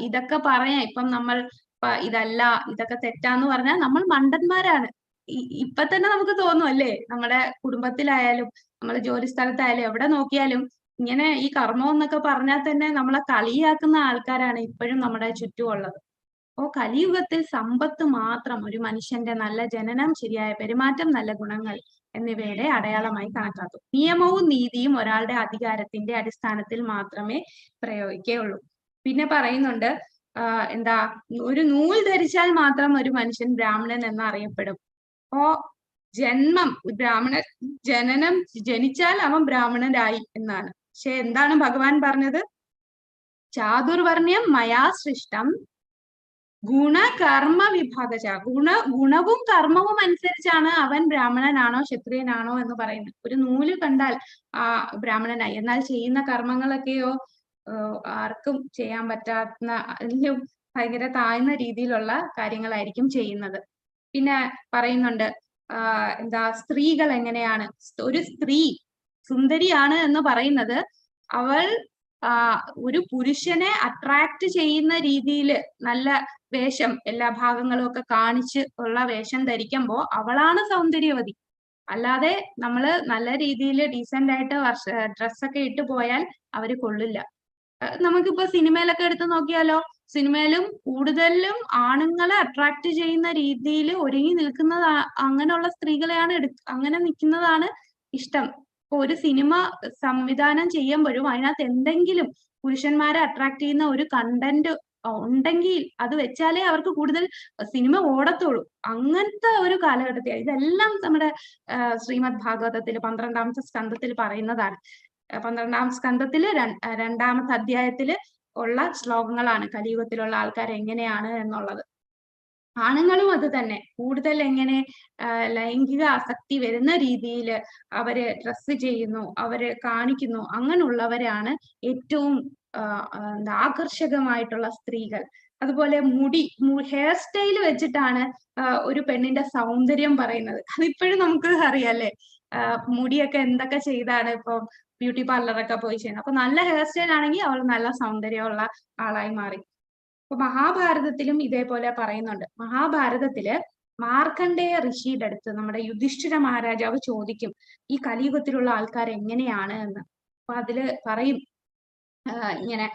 ഇതൊക്കെ പറയാം. ഇപ്പം നമ്മൾ ഇതല്ല, ഇതൊക്കെ തെറ്റാന്ന് പറഞ്ഞാൽ നമ്മൾ മണ്ടന്മാരാണ്. ഇപ്പൊ തന്നെ നമുക്ക് തോന്നും അല്ലേ, നമ്മുടെ കുടുംബത്തിലായാലും നമ്മൾ ജോലി സ്ഥലത്തായാലും എവിടെ നോക്കിയാലും ഇങ്ങനെ ഈ കർമ്മം എന്നൊക്കെ പറഞ്ഞാൽ തന്നെ നമ്മളെ കളിയാക്കുന്ന ആൾക്കാരാണ് ഇപ്പോഴും നമ്മുടെ ചുറ്റുമുള്ളത്. അപ്പോ കലിയുഗത്തിൽ സമ്പത്ത് മാത്രം ഒരു മനുഷ്യന്റെ നല്ല ജനനം, ശരിയായ പെരുമാറ്റം, നല്ല ഗുണങ്ങൾ എന്നിവയുടെ അടയാളമായി കണക്കാക്കും. നിയമവും നീതിയും ഒരാളുടെ അധികാരത്തിന്റെ അടിസ്ഥാനത്തിൽ മാത്രമേ പ്രയോഗിക്കുകയുള്ളൂ. പിന്നെ പറയുന്നുണ്ട് എന്താ, ഒരു നൂൽ ധരിച്ചാൽ മാത്രം ഒരു മനുഷ്യൻ ബ്രാഹ്മണൻ എന്ന് അറിയപ്പെടും. അപ്പോ ജനിച്ചാൽ അവൻ ബ്രാഹ്മണനായി എന്നാണ്. പക്ഷെ എന്താണ് ഭഗവാൻ പറഞ്ഞത്? ചാതുർവർണ്ണ്യം മയാ സൃഷ്ടം ഗുണകർമ്മ വിഭാഗച. ഗുണവും കർമ്മവും അനുസരിച്ചാണ് അവൻ ബ്രാഹ്മണനാണോ ക്ഷത്രിയനാണോ എന്ന് പറയുന്നത്. ഒരു നൂല് കണ്ടാൽ ബ്രാഹ്മണനായി. എന്നാൽ ചെയ്യുന്ന കർമ്മങ്ങളൊക്കെയോ ആർക്കും ചെയ്യാൻ പറ്റാത്ത അതിലും ഭയങ്കര താഴ്ന്ന രീതിയിലുള്ള കാര്യങ്ങളായിരിക്കും ചെയ്യുന്നത്. പിന്നെ പറയുന്നുണ്ട് എന്താ, സ്ത്രീകൾ എങ്ങനെയാണ്, ഒരു സ്ത്രീ സുന്ദരിയാണ് എന്ന് പറയുന്നത് അവൾ ഒരു പുരുഷനെ അട്രാക്ട് ചെയ്യുന്ന രീതിയിൽ നല്ല വേഷം, എല്ലാ ഭാഗങ്ങളും ഒക്കെ കാണിച്ച് ഉള്ള വേഷം ധരിക്കുമ്പോൾ അവളാണ് സൗന്ദര്യവതി. അല്ലാതെ നമ്മള് നല്ല രീതിയിൽ ഡീസന്റ് ആയിട്ട് ഡ്രസ്സൊക്കെ ഇട്ട് പോയാൽ അവര് കൊള്ളില്ല. നമുക്കിപ്പോ സിനിമയിലൊക്കെ എടുത്ത് നോക്കിയാലോ, സിനിമയിലും കൂടുതലും ആണുങ്ങളെ അട്രാക്ട് ചെയ്യുന്ന രീതിയിൽ ഒരുങ്ങി നിൽക്കുന്നത് അങ്ങനെയുള്ള സ്ത്രീകളെയാണ് അങ്ങനെ നിൽക്കുന്നതാണ് ഇഷ്ടം. ഇപ്പൊ ഒരു സിനിമ സംവിധാനം ചെയ്യുമ്പോഴും അതിനകത്ത് എന്തെങ്കിലും പുരുഷന്മാരെ അട്രാക്ട് ചെയ്യുന്ന ഒരു കണ്ടന്റ് ഉണ്ടെങ്കിൽ അത് വെച്ചാലേ അവർക്ക് കൂടുതൽ സിനിമ ഓടത്തുള്ളൂ. അങ്ങനത്തെ ഒരു കാലഘട്ടത്തിൽ ഇതെല്ലാം നമ്മുടെ ശ്രീമദ് ഭാഗവതത്തിൽ 12ാമത്തെ സ്കന്ധത്തിൽ പറയുന്നതാണ്. 12ാം സ്കന്ധത്തില് 2ാമത്തെ അധ്യായത്തില് ഉള്ള ശ്ലോകങ്ങളാണ് കലിയുഗത്തിലുള്ള ആൾക്കാർ എങ്ങനെയാണ് എന്നുള്ളത്. ആണുങ്ങളും അത് തന്നെ, കൂടുതൽ എങ്ങനെ ലൈംഗിക ആസക്തി വരുന്ന രീതിയിൽ അവര് ഡ്രസ്സ് ചെയ്യുന്നു, അവര് കാണിക്കുന്നു, അങ്ങനെയുള്ളവരാണ് ഏറ്റവും ആകർഷകമായിട്ടുള്ള സ്ത്രീകൾ. അതുപോലെ ഹെയർ സ്റ്റൈൽ വെച്ചിട്ടാണ് ഒരു പെണ്ണിന്റെ സൗന്ദര്യം പറയുന്നത്. അതിപ്പോഴും നമുക്ക് അറിയാല്ലേ, മുടിയൊക്കെ എന്തൊക്കെ ചെയ്താണ് ഇപ്പൊ ബ്യൂട്ടി പാർലറൊക്കെ പോയി ചെയ്യുന്നത്. അപ്പൊ നല്ല ഹെയർ സ്റ്റൈൽ ആണെങ്കിൽ അവൾ നല്ല സൗന്ദര്യമുള്ള ആളായി മാറി. അപ്പൊ മഹാഭാരതത്തിലും ഇതേപോലെ പറയുന്നുണ്ട്. മഹാഭാരതത്തില് മാർക്കണ്ഡേയ ഋഷിയുടെ അടുത്ത് നമ്മുടെ യുധിഷ്ഠിര മഹാരാജാവ് ചോദിക്കും ഈ കലിയുഗത്തിലുള്ള ആൾക്കാർ എങ്ങനെയാണ് എന്ന്. അപ്പൊ അതില് പറയും ഇങ്ങനെ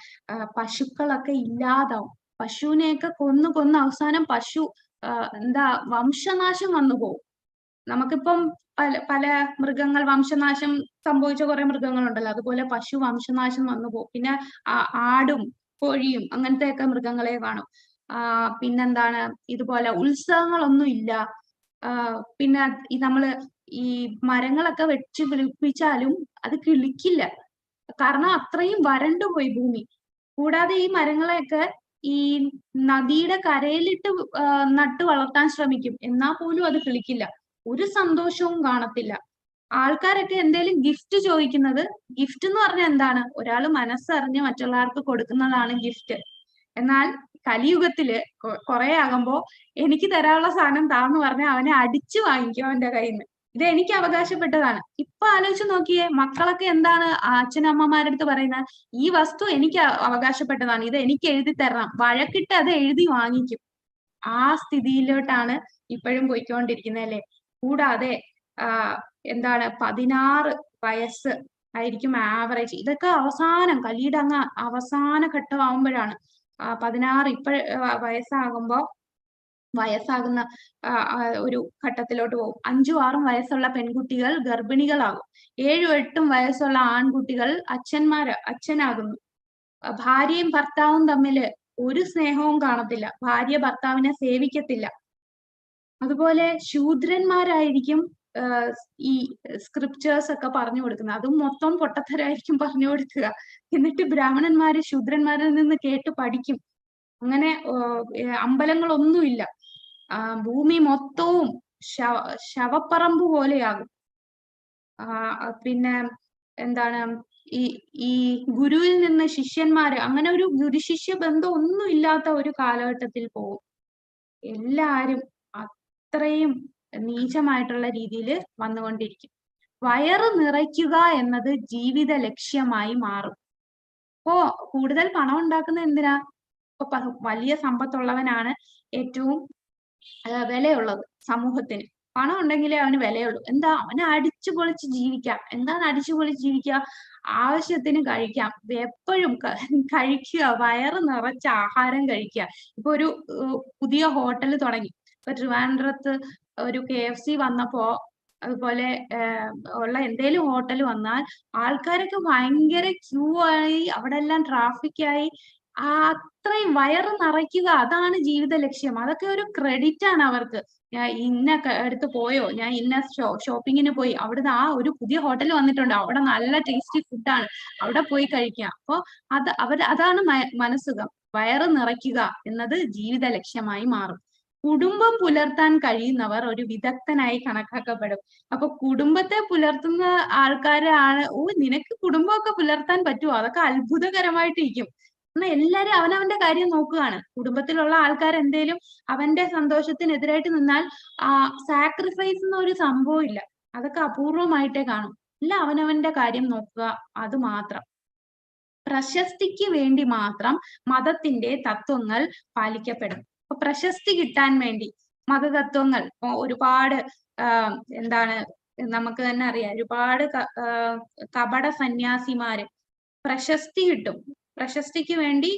പശുക്കളൊക്കെ ഇല്ലാതാവും, പശുവിനെയൊക്കെ കൊന്ന് അവസാനം പശു വംശനാശം വന്നു പോകും. നമുക്കിപ്പം പല മൃഗങ്ങൾ വംശനാശം സംഭവിച്ച കുറെ മൃഗങ്ങളുണ്ടല്ലോ, അതുപോലെ പശു വംശനാശം വന്നു പോകും. പിന്നെ ആടും കോഴിയും അങ്ങനത്തെയൊക്കെ മൃഗങ്ങളെ കാണും. പിന്നെന്താണ്, ഇതുപോലെ ഉത്സവങ്ങളൊന്നും ഇല്ല. പിന്നെ നമ്മള് ഈ മരങ്ങളൊക്കെ വെച്ച് കിളിപ്പിച്ചാലും അത് കിളിക്കില്ല, കാരണം അത്രയും വരണ്ടുപോയി ഭൂമി. കൂടാതെ ഈ മരങ്ങളെയൊക്കെ ഈ നദിയുടെ കരയിലിട്ട് നട്ടു വളർത്താൻ ശ്രമിക്കും, എന്നാൽ പോലും അത് കിളിക്കില്ല. ഒരു സന്തോഷവും കാണത്തില്ല. ആൾക്കാരൊക്കെ എന്തേലും ഗിഫ്റ്റ് ചോദിക്കുന്നത്, ഗിഫ്റ്റ് എന്ന് പറഞ്ഞാൽ എന്താണ്? ഒരാൾ മനസ്സറിഞ്ഞ് മറ്റുള്ളവർക്ക് കൊടുക്കുന്നതാണ് ഗിഫ്റ്റ്. എന്നാൽ കലിയുഗത്തില് കുറെ ആകുമ്പോ എനിക്ക് തരാനുള്ള സാധനം താന്ന് പറഞ്ഞാൽ അവനെ അടിച്ചു വാങ്ങിക്കും അവന്റെ കയ്യിൽ നിന്ന്. ഇത് എനിക്ക് അവകാശപ്പെട്ടതാണ്. ഇപ്പൊ ആലോചിച്ച് നോക്കിയേ, മക്കളൊക്കെ എന്താണ് അച്ഛനമ്മമാരുടെ അടുത്ത് പറയുന്നത്? ഈ വസ്തു എനിക്ക് അവകാശപ്പെട്ടതാണ്, ഇത് എനിക്ക് എഴുതി തരണം. വഴക്കിട്ട് അത് എഴുതി വാങ്ങിക്കും. ആ സ്ഥിതിയിലോട്ടാണ് ഇപ്പോഴും പോയിക്കൊണ്ടിരിക്കുന്നത് അല്ലേ. കൂടാതെ എന്താണ് 16 വയസ്സ് ആയിരിക്കും ആവറേജ്. ഇതൊക്കെ അവസാനം കലിയുടെ അങ്ങ് അവസാന ഘട്ടമാകുമ്പോഴാണ് 16 വയസ്സാകുന്ന ഒരു ഘട്ടത്തിലോട്ട് പോകും. 5ഉം 6ഉം വയസ്സുള്ള പെൺകുട്ടികൾ ഗർഭിണികളാകും. 7ഉം 8ഉം വയസ്സുള്ള ആൺകുട്ടികൾ അച്ഛനാകുന്നു. ഭാര്യയും ഭർത്താവും തമ്മില് ഒരു സ്നേഹവും കാണത്തില്ല. ഭാര്യ ഭർത്താവിനെ സേവിക്കത്തില്ല. അതുപോലെ ശൂദ്രന്മാരായിരിക്കും ഈ സ്ക്രിപ്റ്റേഴ്സ് ഒക്കെ പറഞ്ഞു കൊടുക്കുന്നത്. അതും മൊത്തം പൊട്ടത്തരായിരിക്കും പറഞ്ഞു കൊടുക്കുക. എന്നിട്ട് ബ്രാഹ്മണന്മാര് ശൂദ്രന്മാരിൽ നിന്ന് കേട്ട് പഠിക്കും. അങ്ങനെ അമ്പലങ്ങളൊന്നുമില്ല. ഭൂമി മൊത്തവും ശവപ്പറമ്പ് പോലെയാകും. പിന്നെ എന്താണ്, ഈ ഗുരുവിൽ നിന്ന് ശിഷ്യന്മാര്, അങ്ങനെ ഒരു ഗുരുശിഷ്യ ബന്ധം ഒന്നും ഇല്ലാത്ത ഒരു കാലഘട്ടത്തിൽ പോകും. എല്ലാരും അത്രയും നീചമായിട്ടുള്ള രീതിയിൽ വന്നുകൊണ്ടിരിക്കും. വയറ് നിറയ്ക്കുക എന്നത് ജീവിത ലക്ഷ്യമായി മാറും. അപ്പോ കൂടുതൽ പണം ഉണ്ടാക്കുന്ന എന്തിനാ? ഇപ്പൊ വലിയ സമ്പത്തുള്ളവനാണ് ഏറ്റവും വിലയുള്ളത് സമൂഹത്തിന്. പണം ഉണ്ടെങ്കിലേ അവന് വിലയുള്ളൂ. എന്താ? അവന് അടിച്ചു പൊളിച്ച് ജീവിക്കാം. എന്താണ് അടിച്ചു പൊളിച്ച് ജീവിക്കുക? ആവശ്യത്തിന് കഴിക്കാം, എപ്പോഴും കഴിക്കുക, വയറ് നിറച്ച ആഹാരം കഴിക്കുക. ഇപ്പൊ ഒരു പുതിയ ഹോട്ടൽ തുടങ്ങി. ഇപ്പൊ ട്രിവാൻഡ്രത്ത് ഒരു KFC വന്നപ്പോ, അതുപോലെ ഉള്ള എന്തേലും ഹോട്ടൽ വന്നാൽ ആൾക്കാരൊക്കെ ഭയങ്കര ക്യൂ ആയി, അവിടെ എല്ലാം ട്രാഫിക് ആയി. അത്രയും വയറ് നിറയ്ക്കുക, അതാണ് ജീവിത ലക്ഷ്യം. അതൊക്കെ ഒരു ക്രെഡിറ്റ് ആണ് അവർക്ക്. ഞാൻ ഇന്ന അടുത്ത് പോയോ, ഞാൻ ഇന്ന ഷോപ്പിങ്ങിന് പോയി, അവിടുന്ന് ഒരു പുതിയ ഹോട്ടൽ വന്നിട്ടുണ്ട്, അവിടെ നല്ല ടേസ്റ്റി ഫുഡാണ്, അവിടെ പോയി കഴിക്കാം. അപ്പൊ അതാണ് മനസ്സുഖം. വയറ് നിറയ്ക്കുക എന്നത് ജീവിത ലക്ഷ്യമായി മാറും. കുടുംബം പുലർത്താൻ കഴിയുന്നവർ ഒരു വിദഗ്ധനായി കണക്കാക്കപ്പെടും. അപ്പൊ കുടുംബത്തെ പുലർത്തുന്ന ആൾക്കാരാണ്. നിനക്ക് കുടുംബമൊക്കെ പുലർത്താൻ പറ്റുമോ? അതൊക്കെ അത്ഭുതകരമായിട്ടിരിക്കും. എന്നാൽ എല്ലാരും അവനവന്റെ കാര്യം നോക്കുകയാണ്. കുടുംബത്തിലുള്ള ആൾക്കാർ എന്തേലും അവന്റെ സന്തോഷത്തിനെതിരായിട്ട് നിന്നാൽ സാക്രിഫൈസ് എന്ന ഒരു സംഭവം ഇല്ല. അതൊക്കെ അപൂർവമായിട്ടേ കാണും. എല്ലാം അവനവന്റെ കാര്യം നോക്കുക, അത് മാത്രം. പ്രശസ്തിക്ക് വേണ്ടി മാത്രം മതത്തിന്റെ തത്വങ്ങൾ പാലിക്കപ്പെടും. അപ്പൊ പ്രശസ്തി കിട്ടാൻ വേണ്ടി മതതത്വങ്ങൾ ഒരുപാട് എന്താണ്, നമുക്ക് തന്നെ അറിയാം, ഒരുപാട് കപട സന്യാസിമാര് പ്രശസ്തി കിട്ടും. പ്രശസ്തിക്ക് വേണ്ടി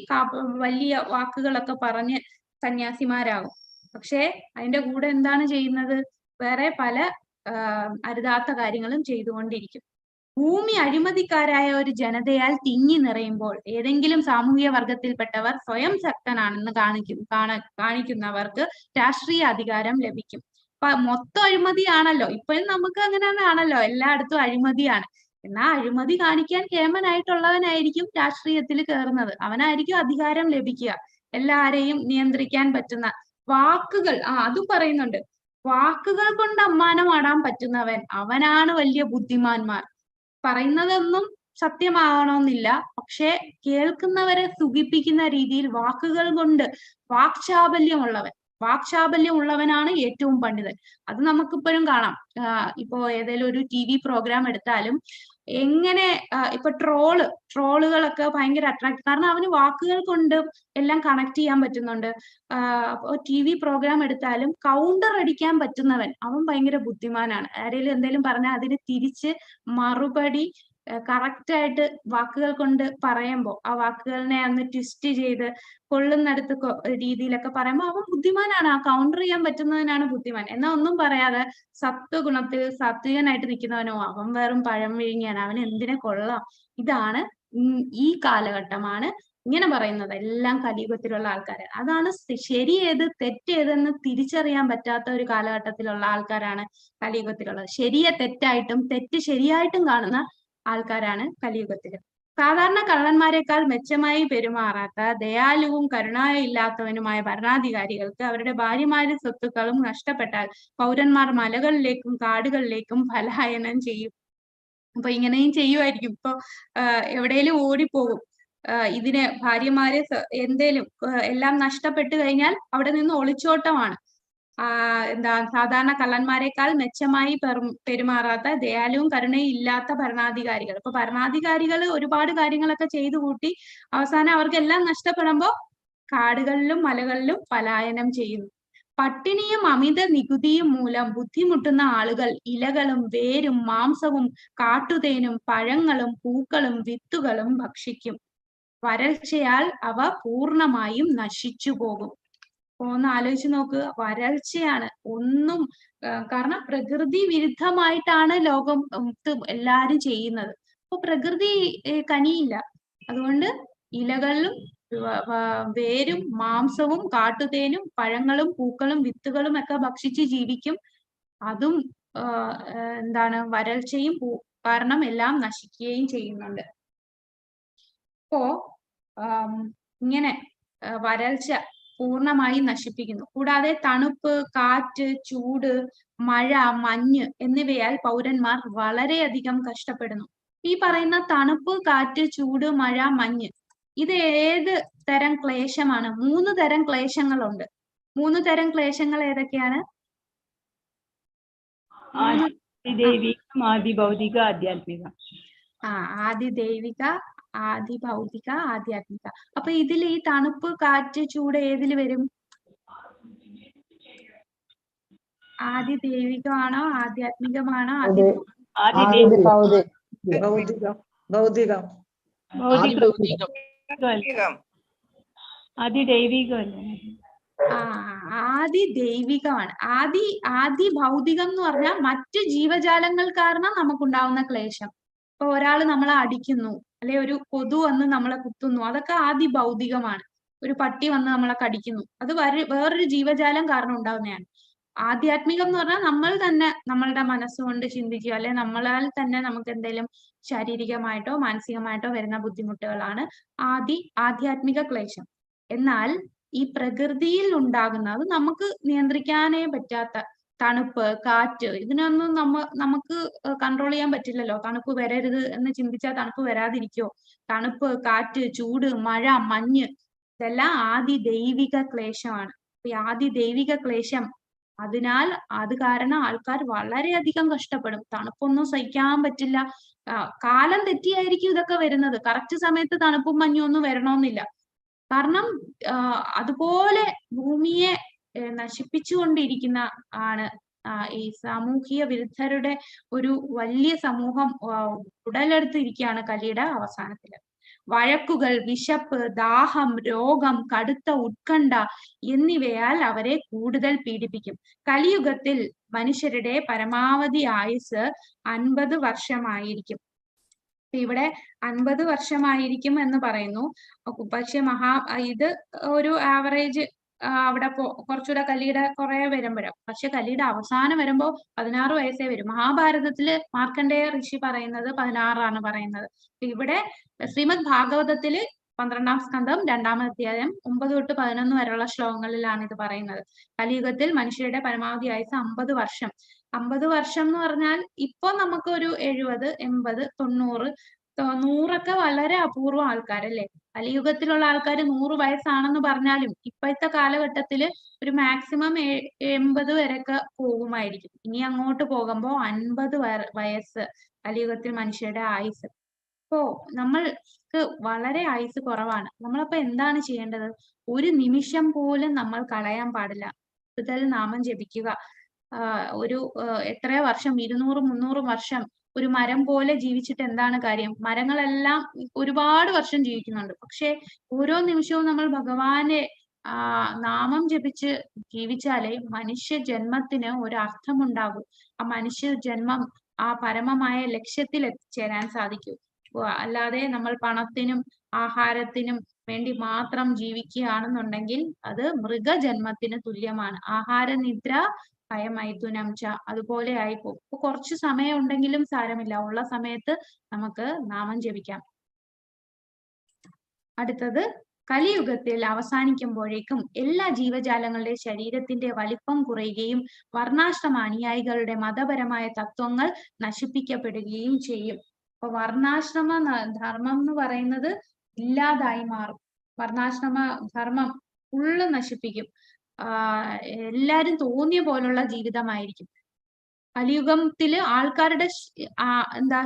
വലിയ വാക്കുകളൊക്കെ പറഞ്ഞ് സന്യാസിമാരാകും. പക്ഷെ അതിന്റെ കൂടെ എന്താണ് ചെയ്യുന്നത്? വേറെ പല അരുതാത്ത കാര്യങ്ങളും ചെയ്തുകൊണ്ടിരിക്കും. ഭൂമി അഴിമതിക്കാരായ ഒരു ജനതയാൽ തിങ്ങി നിറയുമ്പോൾ ഏതെങ്കിലും സാമൂഹിക വർഗത്തിൽപ്പെട്ടവർ സ്വയം ശക്തനാണെന്ന് കാണിക്കുന്നവർക്ക് രാഷ്ട്രീയ അധികാരം ലഭിക്കും. മൊത്തം അഴിമതിയാണല്ലോ ഇപ്പോഴും, നമുക്ക് അങ്ങനെ ആണല്ലോ, എല്ലായിടത്തും അഴിമതിയാണ്. എന്നാൽ അഴിമതി കാണിക്കാൻ കേമനായിട്ടുള്ളവനായിരിക്കും രാഷ്ട്രീയത്തിൽ കയറുന്നത്. അവനായിരിക്കും അധികാരം ലഭിക്കുക. എല്ലാരെയും നിയന്ത്രിക്കാൻ പറ്റുന്ന വാക്കുകൾ, അതും പറയുന്നുണ്ട്, വാക്കുകൾ കൊണ്ട് അമ്മാനമാടാൻ പറ്റുന്നവൻ, അവനാണ് വലിയ ബുദ്ധിമാന്മാർ. പറയുന്നതൊന്നും സത്യമാകണമെന്നില്ല, പക്ഷെ കേൾക്കുന്നവരെ സുഖിപ്പിക്കുന്ന രീതിയിൽ വാക്കുകൾ കൊണ്ട് വാക്ചാബല്യം ഉള്ളവനാണ് ഏറ്റവും പണ്ഡിതൻ. അത് നമുക്കിപ്പോഴും കാണാം. ഇപ്പോ ഏതെങ്കിലും ഒരു TV പ്രോഗ്രാം എടുത്താലും എങ്ങനെ ഇപ്പൊ ട്രോളുകളൊക്കെ ഭയങ്കര അട്രാക്ട്, കാരണം അവന് വാക്കുകൾ കൊണ്ട് എല്ലാം കണക്ട് ചെയ്യാൻ പറ്റുന്നുണ്ട്. TV പ്രോഗ്രാം എടുത്താലും കൗണ്ടർ അടിക്കാൻ പറ്റുന്നവൻ, അവൻ ഭയങ്കര ബുദ്ധിമാനാണ്. ആരെങ്കിലും എന്തെങ്കിലും പറഞ്ഞാൽ അതിന് തിരിച്ച് മറുപടി കറക്റ്റ് ആയിട്ട് വാക്കുകൾ കൊണ്ട് പറയുമ്പോൾ, ആ വാക്കുകളിനെ അന്ന് ട്വിസ്റ്റ് ചെയ്ത് കൊള്ളുന്നിടത്ത് രീതിയിലൊക്കെ പറയുമ്പോൾ അവൻ ബുദ്ധിമാനാണ്. ആ കൗണ്ടർ ചെയ്യാൻ പറ്റുന്നവനാണ് ബുദ്ധിമാൻ. എന്നാൽ ഒന്നും പറയാതെ സത്വഗുണത്തിൽ സാത്വികനായിട്ട് നിൽക്കുന്നവനോ അവൻ വെറും പഴം വിഴുങ്ങിയാണ്, അവൻ എന്തിനെ കൊള്ളാം. ഇതാണ് ഈ കാലഘട്ടമാണ് ഇങ്ങനെ പറയുന്നത്. എല്ലാം കലിയുഗത്തിലുള്ള ആൾക്കാര്. അതാണ് ശരി ഏത് തെറ്റേതെന്ന് തിരിച്ചറിയാൻ പറ്റാത്ത ഒരു കാലഘട്ടത്തിലുള്ള ആൾക്കാരാണ് കലിയുഗത്തിലുള്ളത്. ശരിയെ തെറ്റായിട്ടും തെറ്റ് ശരിയായിട്ടും കാണുന്ന ആൾക്കാരാണ് കലിയുഗത്തില്. സാധാരണ കള്ളന്മാരെക്കാൾ മെച്ചമായി പെരുമാറാത്ത ദയാലുവും കരുണയില്ലാത്തവനുമായ ഭരണാധികാരികൾക്ക് അവരുടെ ഭാര്യമാരും സ്വത്തുക്കളും നഷ്ടപ്പെട്ടാൽ പൗരന്മാർ മലകളിലേക്കും കാടുകളിലേക്കും പലായനം ചെയ്യും. അപ്പൊ ഇങ്ങനെയും ചെയ്യുമായിരിക്കും. ഇപ്പൊ എവിടെയും ഓടിപ്പോകും. ഇതിന് ഭാര്യമാര് എന്തേലും എല്ലാം നഷ്ടപ്പെട്ടു കഴിഞ്ഞാൽ അവിടെ നിന്ന് ഒളിച്ചോട്ടമാണ്. എന്താ സാധാരണ കള്ളന്മാരെക്കാൾ മെച്ചമായി പെരുമാറാത്ത ദയാലുവും കരുണയും ഇല്ലാത്ത ഭരണാധികാരികൾ. ഇപ്പൊ ഭരണാധികാരികൾ ഒരുപാട് കാര്യങ്ങളൊക്കെ ചെയ്തു കൂട്ടി അവസാനം അവർക്കെല്ലാം നഷ്ടപ്പെടുമ്പോ കാടുകളിലും മലകളിലും പലായനം ചെയ്യുന്നു. പട്ടിണിയും അമിത നികുതിയും മൂലം ബുദ്ധിമുട്ടുന്ന ആളുകൾ ഇലകളും വേരും മാംസവും കാട്ടുതേനും പഴങ്ങളും പൂക്കളും വിത്തുകളും ഭക്ഷിക്കും. വരൾച്ചയാൽ അവ പൂർണ്ണമായും നശിച്ചു പോകും. ഒന്ന് ആലോചിച്ച് നോക്ക്, വരൾച്ചയാണ്. ഒന്നും കാരണം പ്രകൃതി വിരുദ്ധമായിട്ടാണ് ലോകം എല്ലാരും ചെയ്യുന്നത്. അപ്പൊ പ്രകൃതി കനിയില്ല. അതുകൊണ്ട് ഇലകളിലും വേരും മാംസവും കാട്ടുതേനും പഴങ്ങളും പൂക്കളും വിത്തുകളും ഒക്കെ ഭക്ഷിച്ച് ജീവിക്കും. അതും എന്താണ് വരൾച്ചയും കാരണം എല്ലാം നശിക്കുകയും ചെയ്യുന്നുണ്ട്. അപ്പോ ഇങ്ങനെ വരൾച്ച പൂർണ്ണമായി നശിപ്പിക്കുന്നു. കൂടാതെ തണുപ്പ്, കാറ്റ്, ചൂട്, മഴ, മഞ്ഞ് എന്നിവയാൽ പൗരന്മാർ വളരെയധികം കഷ്ടപ്പെടുന്നു. ഈ പറയുന്ന തണുപ്പ്, കാറ്റ്, ചൂട്, മഴ, മഞ്ഞ് ഇത് ഏത് തരം ക്ലേശമാണ്? 3 തരം ക്ലേശങ്ങളുണ്ട്. 3 തരം ക്ലേശങ്ങൾ ഏതൊക്കെയാണ്? ആദിഭൗതിക, ആധ്യാത്മിക. ആദിദൈവിക, ആദിഭൗതിക, ആധ്യാത്മിക. അപ്പൊ ഇതിൽ ഈ തണുപ്പ്, കാറ്റ്, ചൂട് ഏതിൽ വരും? ആദിദൈവികമാണോ ആധ്യാത്മികമാണോ? ആദിദൈവികമാണ്. ആദി ഭൗതികം എന്ന് പറഞ്ഞാൽ മറ്റു ജീവജാലങ്ങൾ കാരണം നമുക്കുണ്ടാവുന്ന ക്ലേശം. ഇപ്പൊ ഒരാള് നമ്മളെ അടിക്കുന്നു, അല്ലെ ഒരു കൊതു വന്ന് നമ്മളെ കുത്തുന്നു, അതൊക്കെ ആദി ഭൗതികമാണ്. ഒരു പട്ടി വന്ന് നമ്മളെ കടിക്കുന്നു, അത് വേറൊരു ജീവജാലം കാരണം ഉണ്ടാവുന്നതാണ്. ആധ്യാത്മികം എന്ന് പറഞ്ഞാൽ നമ്മൾ തന്നെ നമ്മളുടെ മനസ്സുകൊണ്ട് ചിന്തിക്കുക, അല്ലെ നമ്മളാൽ തന്നെ നമുക്ക് എന്തെങ്കിലും ശാരീരികമായിട്ടോ മാനസികമായിട്ടോ വരുന്ന ബുദ്ധിമുട്ടുകളാണ് ആധ്യാത്മിക ക്ലേശം. എന്നാൽ ഈ പ്രകൃതിയിൽ ഉണ്ടാകുന്നത് നമുക്ക് നിയന്ത്രിക്കാനേ പറ്റാത്ത തണുപ്പ്, കാറ്റ്, ഇതിനൊന്നും നമുക്ക് കൺട്രോൾ ചെയ്യാൻ പറ്റില്ലല്ലോ. തണുപ്പ് വരരുത് എന്ന് ചിന്തിച്ചാൽ തണുപ്പ് വരാതിരിക്കോ? തണുപ്പ്, കാറ്റ്, ചൂട്, മഴ, മഞ്ഞ് ഇതെല്ലാം ആദിദൈവിക ക്ലേശമാണ്. ഈ ആദിദൈവിക ക്ലേശം അതിനാൽ അത് കാരണം ആൾക്കാർ വളരെയധികം കഷ്ടപ്പെടും. തണുപ്പൊന്നും സഹിക്കാൻ പറ്റില്ല. കാലം തെറ്റിയായിരിക്കും ഇതൊക്കെ വരുന്നത്. കറക്റ്റ് സമയത്ത് തണുപ്പും മഞ്ഞും ഒന്നും വരണമെന്നില്ല. കാരണം അതുപോലെ ഭൂമിയെ നശിപ്പിച്ചുകൊണ്ടിരിക്കുന്ന ആണ് ഈ സാമൂഹിക വിരുദ്ധരുടെ ഒരു വലിയ സമൂഹം ഉടലെടുത്തിരിക്കുകയാണ് കലിയുടെ അവസാനത്തില്. വഴക്കുകൾ, വിശപ്പ്, ദാഹം, രോഗം, കടുത്ത ഉത്കണ്ഠ എന്നിവയാൽ അവരെ കൂടുതൽ പീഡിപ്പിക്കും. കലിയുഗത്തിൽ മനുഷ്യരുടെ പരമാവധി ആയുസ് 50 വർഷമായിരിക്കും. ഇവിടെ 50 വർഷമായിരിക്കും എന്ന് പറയുന്നു. പക്ഷെ ഇത് ഒരു ആവറേജ് അവിടെ കുറച്ചുകൂടെ കലിയുടെ കുറെ വരുമ്പോഴാണ്. പക്ഷെ കലിയുടെ അവസാനം വരുമ്പോ 16 വയസ്സേ വരും. മഹാഭാരതത്തില് മാർക്കണ്ഡേയ ഋഷി പറയുന്നത് 16 പറയുന്നത്. ഇവിടെ ശ്രീമദ് ഭാഗവതത്തില് 12-ാം സ്കന്ധം 2-ാം അധ്യായം 9 തൊട്ട് 11 വരെയുള്ള ശ്ലോകങ്ങളിലാണ് ഇത് പറയുന്നത്. കലിയുഗത്തിൽ മനുഷ്യരുടെ പരമാവധി ആയുസ് 50 വർഷം. 50 വർഷം എന്ന് പറഞ്ഞാൽ ഇപ്പൊ നമുക്ക് ഒരു 70, 80, 90, 100 വളരെ അപൂർവം ആൾക്കാരല്ലേ. കലിയുഗത്തിലുള്ള ആൾക്കാർ 100 വയസ്സാണെന്ന് പറഞ്ഞാലും ഇപ്പോഴത്തെ കാലഘട്ടത്തില് ഒരു മാക്സിമം 80 വരെയൊക്കെ പോകുമായിരിക്കും. ഇനി അങ്ങോട്ട് പോകുമ്പോ 50 വയസ്സ് കലിയുഗത്തിൽ മനുഷ്യരുടെ ആയുസ്. അപ്പോ നമ്മൾക്ക് വളരെ ആയുസ് കുറവാണ്. നമ്മളപ്പോ എന്താണ് ചെയ്യേണ്ടത്? ഒരു നിമിഷം പോലും നമ്മൾ കളയാൻ പാടില്ല. കൂടുതൽ നാമം ജപിക്കുക. ഒരു എത്രയോ വർഷം, 200, 300 വർഷം ഒരു മരം പോലെ ജീവിച്ചിട്ട് എന്താണ് കാര്യം? മരങ്ങളെല്ലാം ഒരുപാട് വർഷം ജീവിക്കുന്നുണ്ട്. പക്ഷെ ഓരോ നിമിഷവും നമ്മൾ ഭഗവാനെ നാമം ജപിച്ച് ജീവിച്ചാലേ മനുഷ്യ ജന്മത്തിന് ഒരു അർത്ഥമുണ്ടാകും. ആ മനുഷ്യ ജന്മം ആ പരമമായ ലക്ഷ്യത്തിൽ എത്തിച്ചേരാൻ സാധിക്കൂ. അല്ലാതെ നമ്മൾ പണത്തിനും ആഹാരത്തിനും വേണ്ടി മാത്രം ജീവിക്കുകയാണെന്നുണ്ടെങ്കിൽ അത് മൃഗജന്മത്തിന് തുല്യമാണ്. ആഹാര നിദ്ര ഭയമൈഥുനം ച അതുപോലെ ആയിപ്പോകും. അപ്പൊ കുറച്ച് സമയം ഉണ്ടെങ്കിലും സാരമില്ല, ഉള്ള സമയത്ത് നമുക്ക് നാമം ജപിക്കാം. അടുത്തത് കലിയുഗത്തിൽ അവസാനിക്കുമ്പോഴേക്കും എല്ലാ ജീവജാലങ്ങളുടെ ശരീരത്തിന്റെ വലിപ്പം കുറയുകയും വർണ്ണാശ്രമ അനുയായികളുടെ മതപരമായ തത്വങ്ങൾ നശിപ്പിക്കപ്പെടുകയും ചെയ്യും. അപ്പൊ വർണ്ണാശ്രമ ധർമ്മം എന്ന് പറയുന്നത് ഇല്ലാതായി മാറും. വർണ്ണാശ്രമ ധർമ്മം ഫുള്ള് നശിപ്പിക്കും. എല്ലാരും തോന്നിയ പോലുള്ള ജീവിതമായിരിക്കും. കലിയുഗത്തില് ആൾക്കാരുടെ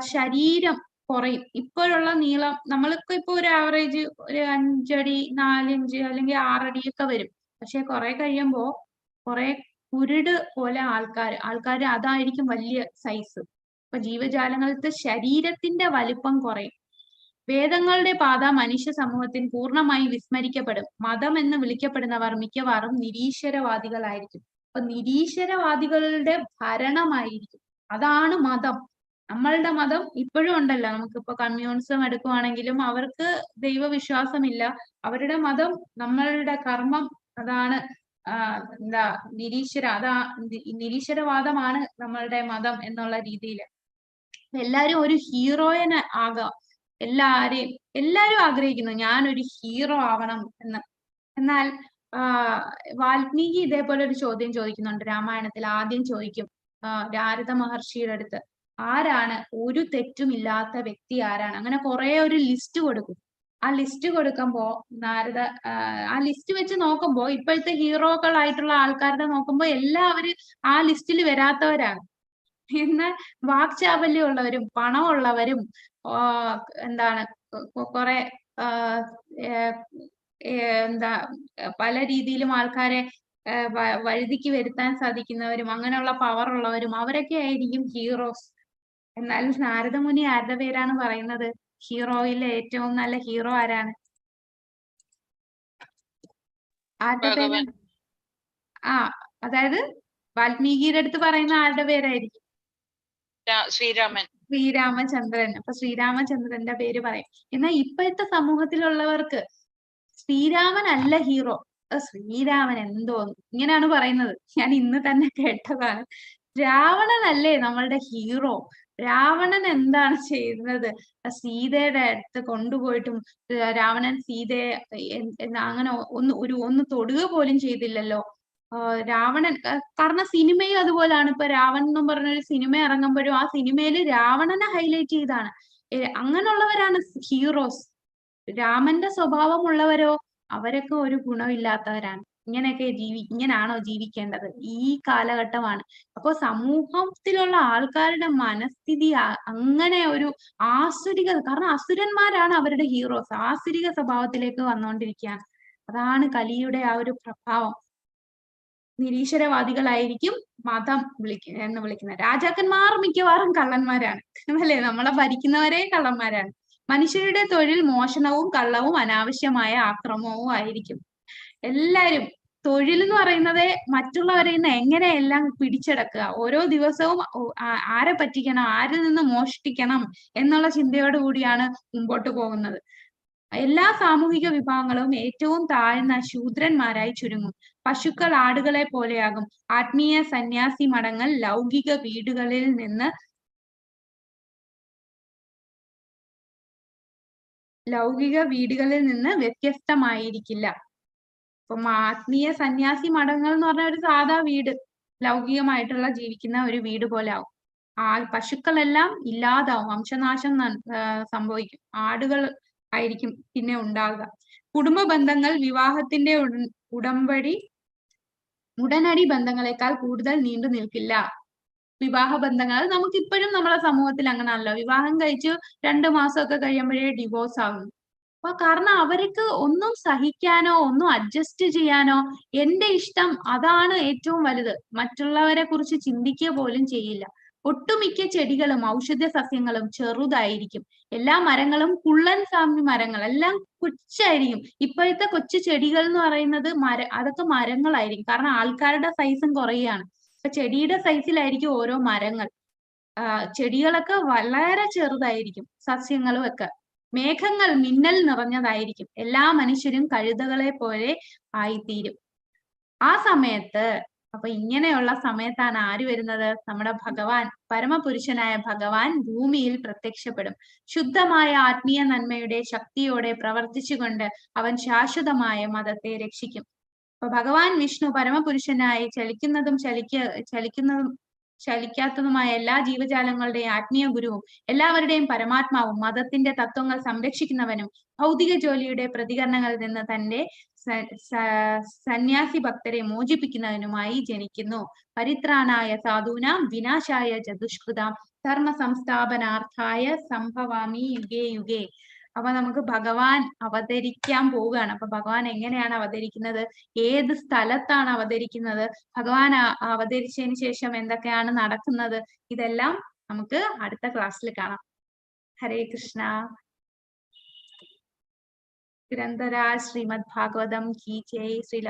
ശരീരം കുറയും. ഇപ്പോഴുള്ള നീളം നമ്മൾക്ക് ഇപ്പൊ ഒരു ആവറേജ് ഒരു 5 അടി 4 ഇഞ്ച് അല്ലെങ്കിൽ 6 അടിയൊക്കെ വരും. പക്ഷെ കുറെ കഴിയുമ്പോ കുറെ കുരുട് പോലെ ആൾക്കാർ അതായിരിക്കും വലിയ സൈസ്. അപ്പൊ ജീവജാലങ്ങളുടെ ശരീരത്തിന്റെ വലിപ്പം കുറയും. വേദങ്ങളുടെ പാത മനുഷ്യ സമൂഹത്തിന് പൂർണ്ണമായി വിസ്മരിക്കപ്പെടും. മതം എന്ന് വിളിക്കപ്പെടുന്നവർ മിക്കവാറും നിരീശ്വരവാദികളായിരിക്കും. അപ്പൊ നിരീശ്വരവാദികളുടെ ഭരണമായിരിക്കും. അതാണ് മതം. നമ്മളുടെ മതം ഇപ്പോഴും ഉണ്ടല്ലോ. നമുക്കിപ്പോ കമ്മ്യൂണിസം എടുക്കുവാണെങ്കിലും അവർക്ക് ദൈവവിശ്വാസമില്ല. അവരുടെ മതം നമ്മളുടെ കർമ്മം അതാണ്. നിരീശ്വരവാദമാണ് നമ്മളുടെ മതം എന്നുള്ള രീതിയിൽ എല്ലാരും ഒരു ഹീറോയിന് ആകാം. എല്ലാരും ആഗ്രഹിക്കുന്നു ഞാനൊരു ഹീറോ ആവണം എന്ന്. എന്നാൽ വാൽമീകി ഇതേപോലെ ഒരു ചോദ്യം ചോദിക്കുന്നുണ്ട് രാമായണത്തിൽ. ആദ്യം ചോദിക്കും നാരദ മഹർഷിയുടെ അടുത്ത്, ആരാണ് ഒരു തെറ്റുമില്ലാത്ത വ്യക്തി ആരാണ്? അങ്ങനെ കുറെ ഒരു ലിസ്റ്റ് കൊടുക്കും. ആ ലിസ്റ്റ് കൊടുക്കുമ്പോ നാരദ ആ ലിസ്റ്റ് വെച്ച് നോക്കുമ്പോ ഇപ്പോഴത്തെ ഹീറോകളായിട്ടുള്ള ആൾക്കാരുടെ നോക്കുമ്പോ എല്ലാവരും ആ ലിസ്റ്റിൽ വരാത്തവരാണ്. എന്നാൽ വാക്ചാബല്യമുള്ളവരും പണമുള്ളവരും കുറെ പല രീതിയിലും ആൾക്കാരെ വഴുതിക്ക് വരുത്താൻ സാധിക്കുന്നവരും അങ്ങനെയുള്ള പവർ ഉള്ളവരും അവരൊക്കെ ആയിരിക്കും ഹീറോസ്. എന്നാൽ നാരദമുനി ആരുടെ പേരാണ് പറയുന്നത്? ഹീറോയിലെ ഏറ്റവും നല്ല ഹീറോ ആരാണ്? ആരുടെ പേരാണ്? അതായത് വാൽമീകിയുടെ അടുത്ത് പറയുന്ന ആരുടെ പേരായിരിക്കും? ശ്രീരാമചന്ദ്രൻ. അപ്പൊ ശ്രീരാമചന്ദ്രന്റെ പേര് പറയും. എന്നാൽ ഇപ്പോഴത്തെ സമൂഹത്തിലുള്ളവർക്ക് ശ്രീരാമൻ അല്ല ഹീറോ, ശ്രീരാമൻ എന്തോന്ന് ഇങ്ങനെയാണ് പറയുന്നത്. ഞാൻ ഇന്ന് തന്നെ കേട്ടതാണ്. രാവണനല്ലേ നമ്മളുടെ ഹീറോ? രാവണൻ എന്താണ് ചെയ്യുന്നത്? സീതയുടെ അടുത്ത് കൊണ്ടുപോയിട്ടും രാവണൻ സീതയെ അങ്ങനെ ഒന്ന് തൊടുക പോലും ചെയ്തില്ലല്ലോ. രാവണൻ കാരണം സിനിമയും അതുപോലാണ്. ഇപ്പൊ രാവൺ എന്നും പറഞ്ഞൊരു സിനിമ ഇറങ്ങുമ്പോഴും ആ സിനിമയിൽ രാവണനെ ഹൈലൈറ്റ് ചെയ്താണ്. അങ്ങനെയുള്ളവരാണ് ഹീറോസ്. രാമന്റെ സ്വഭാവമുള്ളവരോ അവരൊക്കെ ഒരു ഗുണമില്ലാത്തവരാണ്. ഇങ്ങനാണോ ജീവിക്കേണ്ടത്? ഈ കാലഘട്ടമാണ്. അപ്പൊ സമൂഹത്തിലുള്ള ആൾക്കാരുടെ മനസ്ഥിതി അങ്ങനെ ഒരു ആസുരിക, കാരണം അസുരന്മാരാണ് അവരുടെ ഹീറോസ്, ആസുരിക സ്വഭാവത്തിലേക്ക് വന്നുകൊണ്ടിരിക്കുകയാണ്. അതാണ് കലിയുടെ ആ ഒരു പ്രഭാവം. നിരീശ്വരവാദികളായിരിക്കും മതം എന്ന് വിളിക്കുന്നത്. രാജാക്കന്മാർ മിക്കവാറും കള്ളന്മാരാണ് അല്ലേ? നമ്മളെ ഭരിക്കുന്നവരെ കള്ളന്മാരാണ്. മനുഷ്യരുടെ തൊഴിൽ മോഷണവും കള്ളവും അനാവശ്യമായ ആക്രമണവും ആയിരിക്കും. എല്ലാരും തൊഴിൽ എന്ന് പറയുന്നത് മറ്റുള്ളവരെ നിന്ന് എങ്ങനെയെല്ലാം പിടിച്ചെടുക്കുക, ഓരോ ദിവസവും ആരെ പറ്റിക്കണം, ആരിൽ നിന്ന് മോഷ്ടിക്കണം എന്നുള്ള ചിന്തയോട് കൂടിയാണ് മുമ്പോട്ട് പോകുന്നത്. എല്ലാ സാമൂഹിക വിഭാഗങ്ങളും ഏറ്റവും താഴ്ന്ന ശൂദ്രന്മാരായി ചുരുങ്ങും. പശുക്കൾ ആടുകളെ പോലെയാകും. ആത്മീയ സന്യാസി മഠങ്ങൾ ലൗകിക വീടുകളിൽ നിന്ന് വ്യത്യസ്തമായിരിക്കില്ല. അപ്പം ആത്മീയ സന്യാസി മഠങ്ങൾ എന്ന് പറഞ്ഞ ഒരു സാധാ വീട്, ലൗകികമായിട്ടുള്ള ജീവിക്കുന്ന ഒരു വീട് പോലെ ആവും. പശുക്കളെല്ലാം ഇല്ലാതാവും, വംശനാശം സംഭവിക്കും. ആടുകൾ ആയിരിക്കും പിന്നെ ഉണ്ടാകുക. കുടുംബ ബന്ധങ്ങൾ വിവാഹത്തിന്റെ ഉടനടി ബന്ധങ്ങളെക്കാൾ കൂടുതൽ നീണ്ടു നിൽക്കില്ല. വിവാഹ ബന്ധങ്ങൾ നമുക്കിപ്പോഴും നമ്മളെ സമൂഹത്തിൽ അങ്ങനെയല്ലോ. വിവാഹം കഴിച്ചു 2 മാസമൊക്കെ കഴിയുമ്പോഴേ ഡിവോഴ്സ് ആകും. അപ്പൊ കാരണം അവർക്ക് ഒന്നും സഹിക്കാനോ ഒന്നും അഡ്ജസ്റ്റ് ചെയ്യാനോ, എന്റെ ഇഷ്ടം അതാണ് ഏറ്റവും വലുത്, മറ്റുള്ളവരെ കുറിച്ച് ചിന്തിക്കുക പോലും ചെയ്യില്ല. ഒട്ടുമിക്ക ചെടികളും ഔഷധ സസ്യങ്ങളും ചെറുതായിരിക്കും. എല്ലാ മരങ്ങളും കുള്ളൻ സാമി മരങ്ങൾ എല്ലാം കൊച്ചായിരിക്കും. ഇപ്പോഴത്തെ കൊച്ചു ചെടികൾ എന്ന് പറയുന്നത് അതൊക്കെ മരങ്ങളായിരിക്കും. കാരണം ആൾക്കാരുടെ സൈസും കുറയുകയാണ്. അപ്പൊ ചെടിയുടെ സൈസിലായിരിക്കും ഓരോ മരങ്ങൾ. ചെടികളൊക്കെ വളരെ ചെറുതായിരിക്കും, സസ്യങ്ങളും ഒക്കെ. മേഘങ്ങൾ മിന്നൽ നിറഞ്ഞതായിരിക്കും. എല്ലാ മനുഷ്യരും കഴുതകളെ പോലെ ആയിത്തീരും. ആ സമയത്ത് അപ്പൊ ഇങ്ങനെയുള്ള സമയത്താണ് ആര് വരുന്നത്? നമ്മുടെ ഭഗവാൻ, പരമപുരുഷനായ ഭഗവാൻ ഭൂമിയിൽ പ്രത്യക്ഷപ്പെടും. ശുദ്ധമായ ആത്മീയ നന്മയുടെ ശക്തിയോടെ പ്രവർത്തിച്ചുകൊണ്ട് അവൻ ശാശ്വതമായ മതത്തെ രക്ഷിക്കും. അപ്പൊ ഭഗവാൻ വിഷ്ണു പരമപുരുഷനായി ചലിക്കാത്തതുമായ എല്ലാ ജീവജാലങ്ങളുടെയും ആത്മീയ ഗുരുവും എല്ലാവരുടെയും പരമാത്മാവും മതത്തിന്റെ തത്വങ്ങൾ സംരക്ഷിക്കുന്നവനും ഭൗതിക ജോലിയുടെ പ്രതികരണങ്ങളിൽ നിന്ന് തന്റെ സന്യാസി ഭക്തരെ മോചിപ്പിക്കുന്നതിനുമായി ജനിക്കുന്നു. പരിത്രാണായ സാധൂനാം വിനാശായ ചതുഷ്കൃതാം ധർമ്മ സംസ്ഥാപനാർത്ഥായ സംഭവാമി യുഗേ യുഗേ. അപ്പൊ നമുക്ക് ഭഗവാൻ അവതരിക്കാൻ പോവുകയാണ്. അപ്പൊ ഭഗവാൻ എങ്ങനെയാണ് അവതരിക്കുന്നത്, ഏത് സ്ഥലത്താണ് അവതരിക്കുന്നത്, ഭഗവാൻ അവതരിച്ചതിന് ശേഷം എന്തൊക്കെയാണ് നടക്കുന്നത്, ഇതെല്ലാം നമുക്ക് അടുത്ത ക്ലാസ്സിൽ കാണാം. ഹരേ കൃഷ്ണ. ഗ്രന്ഥരാജ് ശ്രീമദ് ഭാഗവതം കി ജയ്. ശ്രീല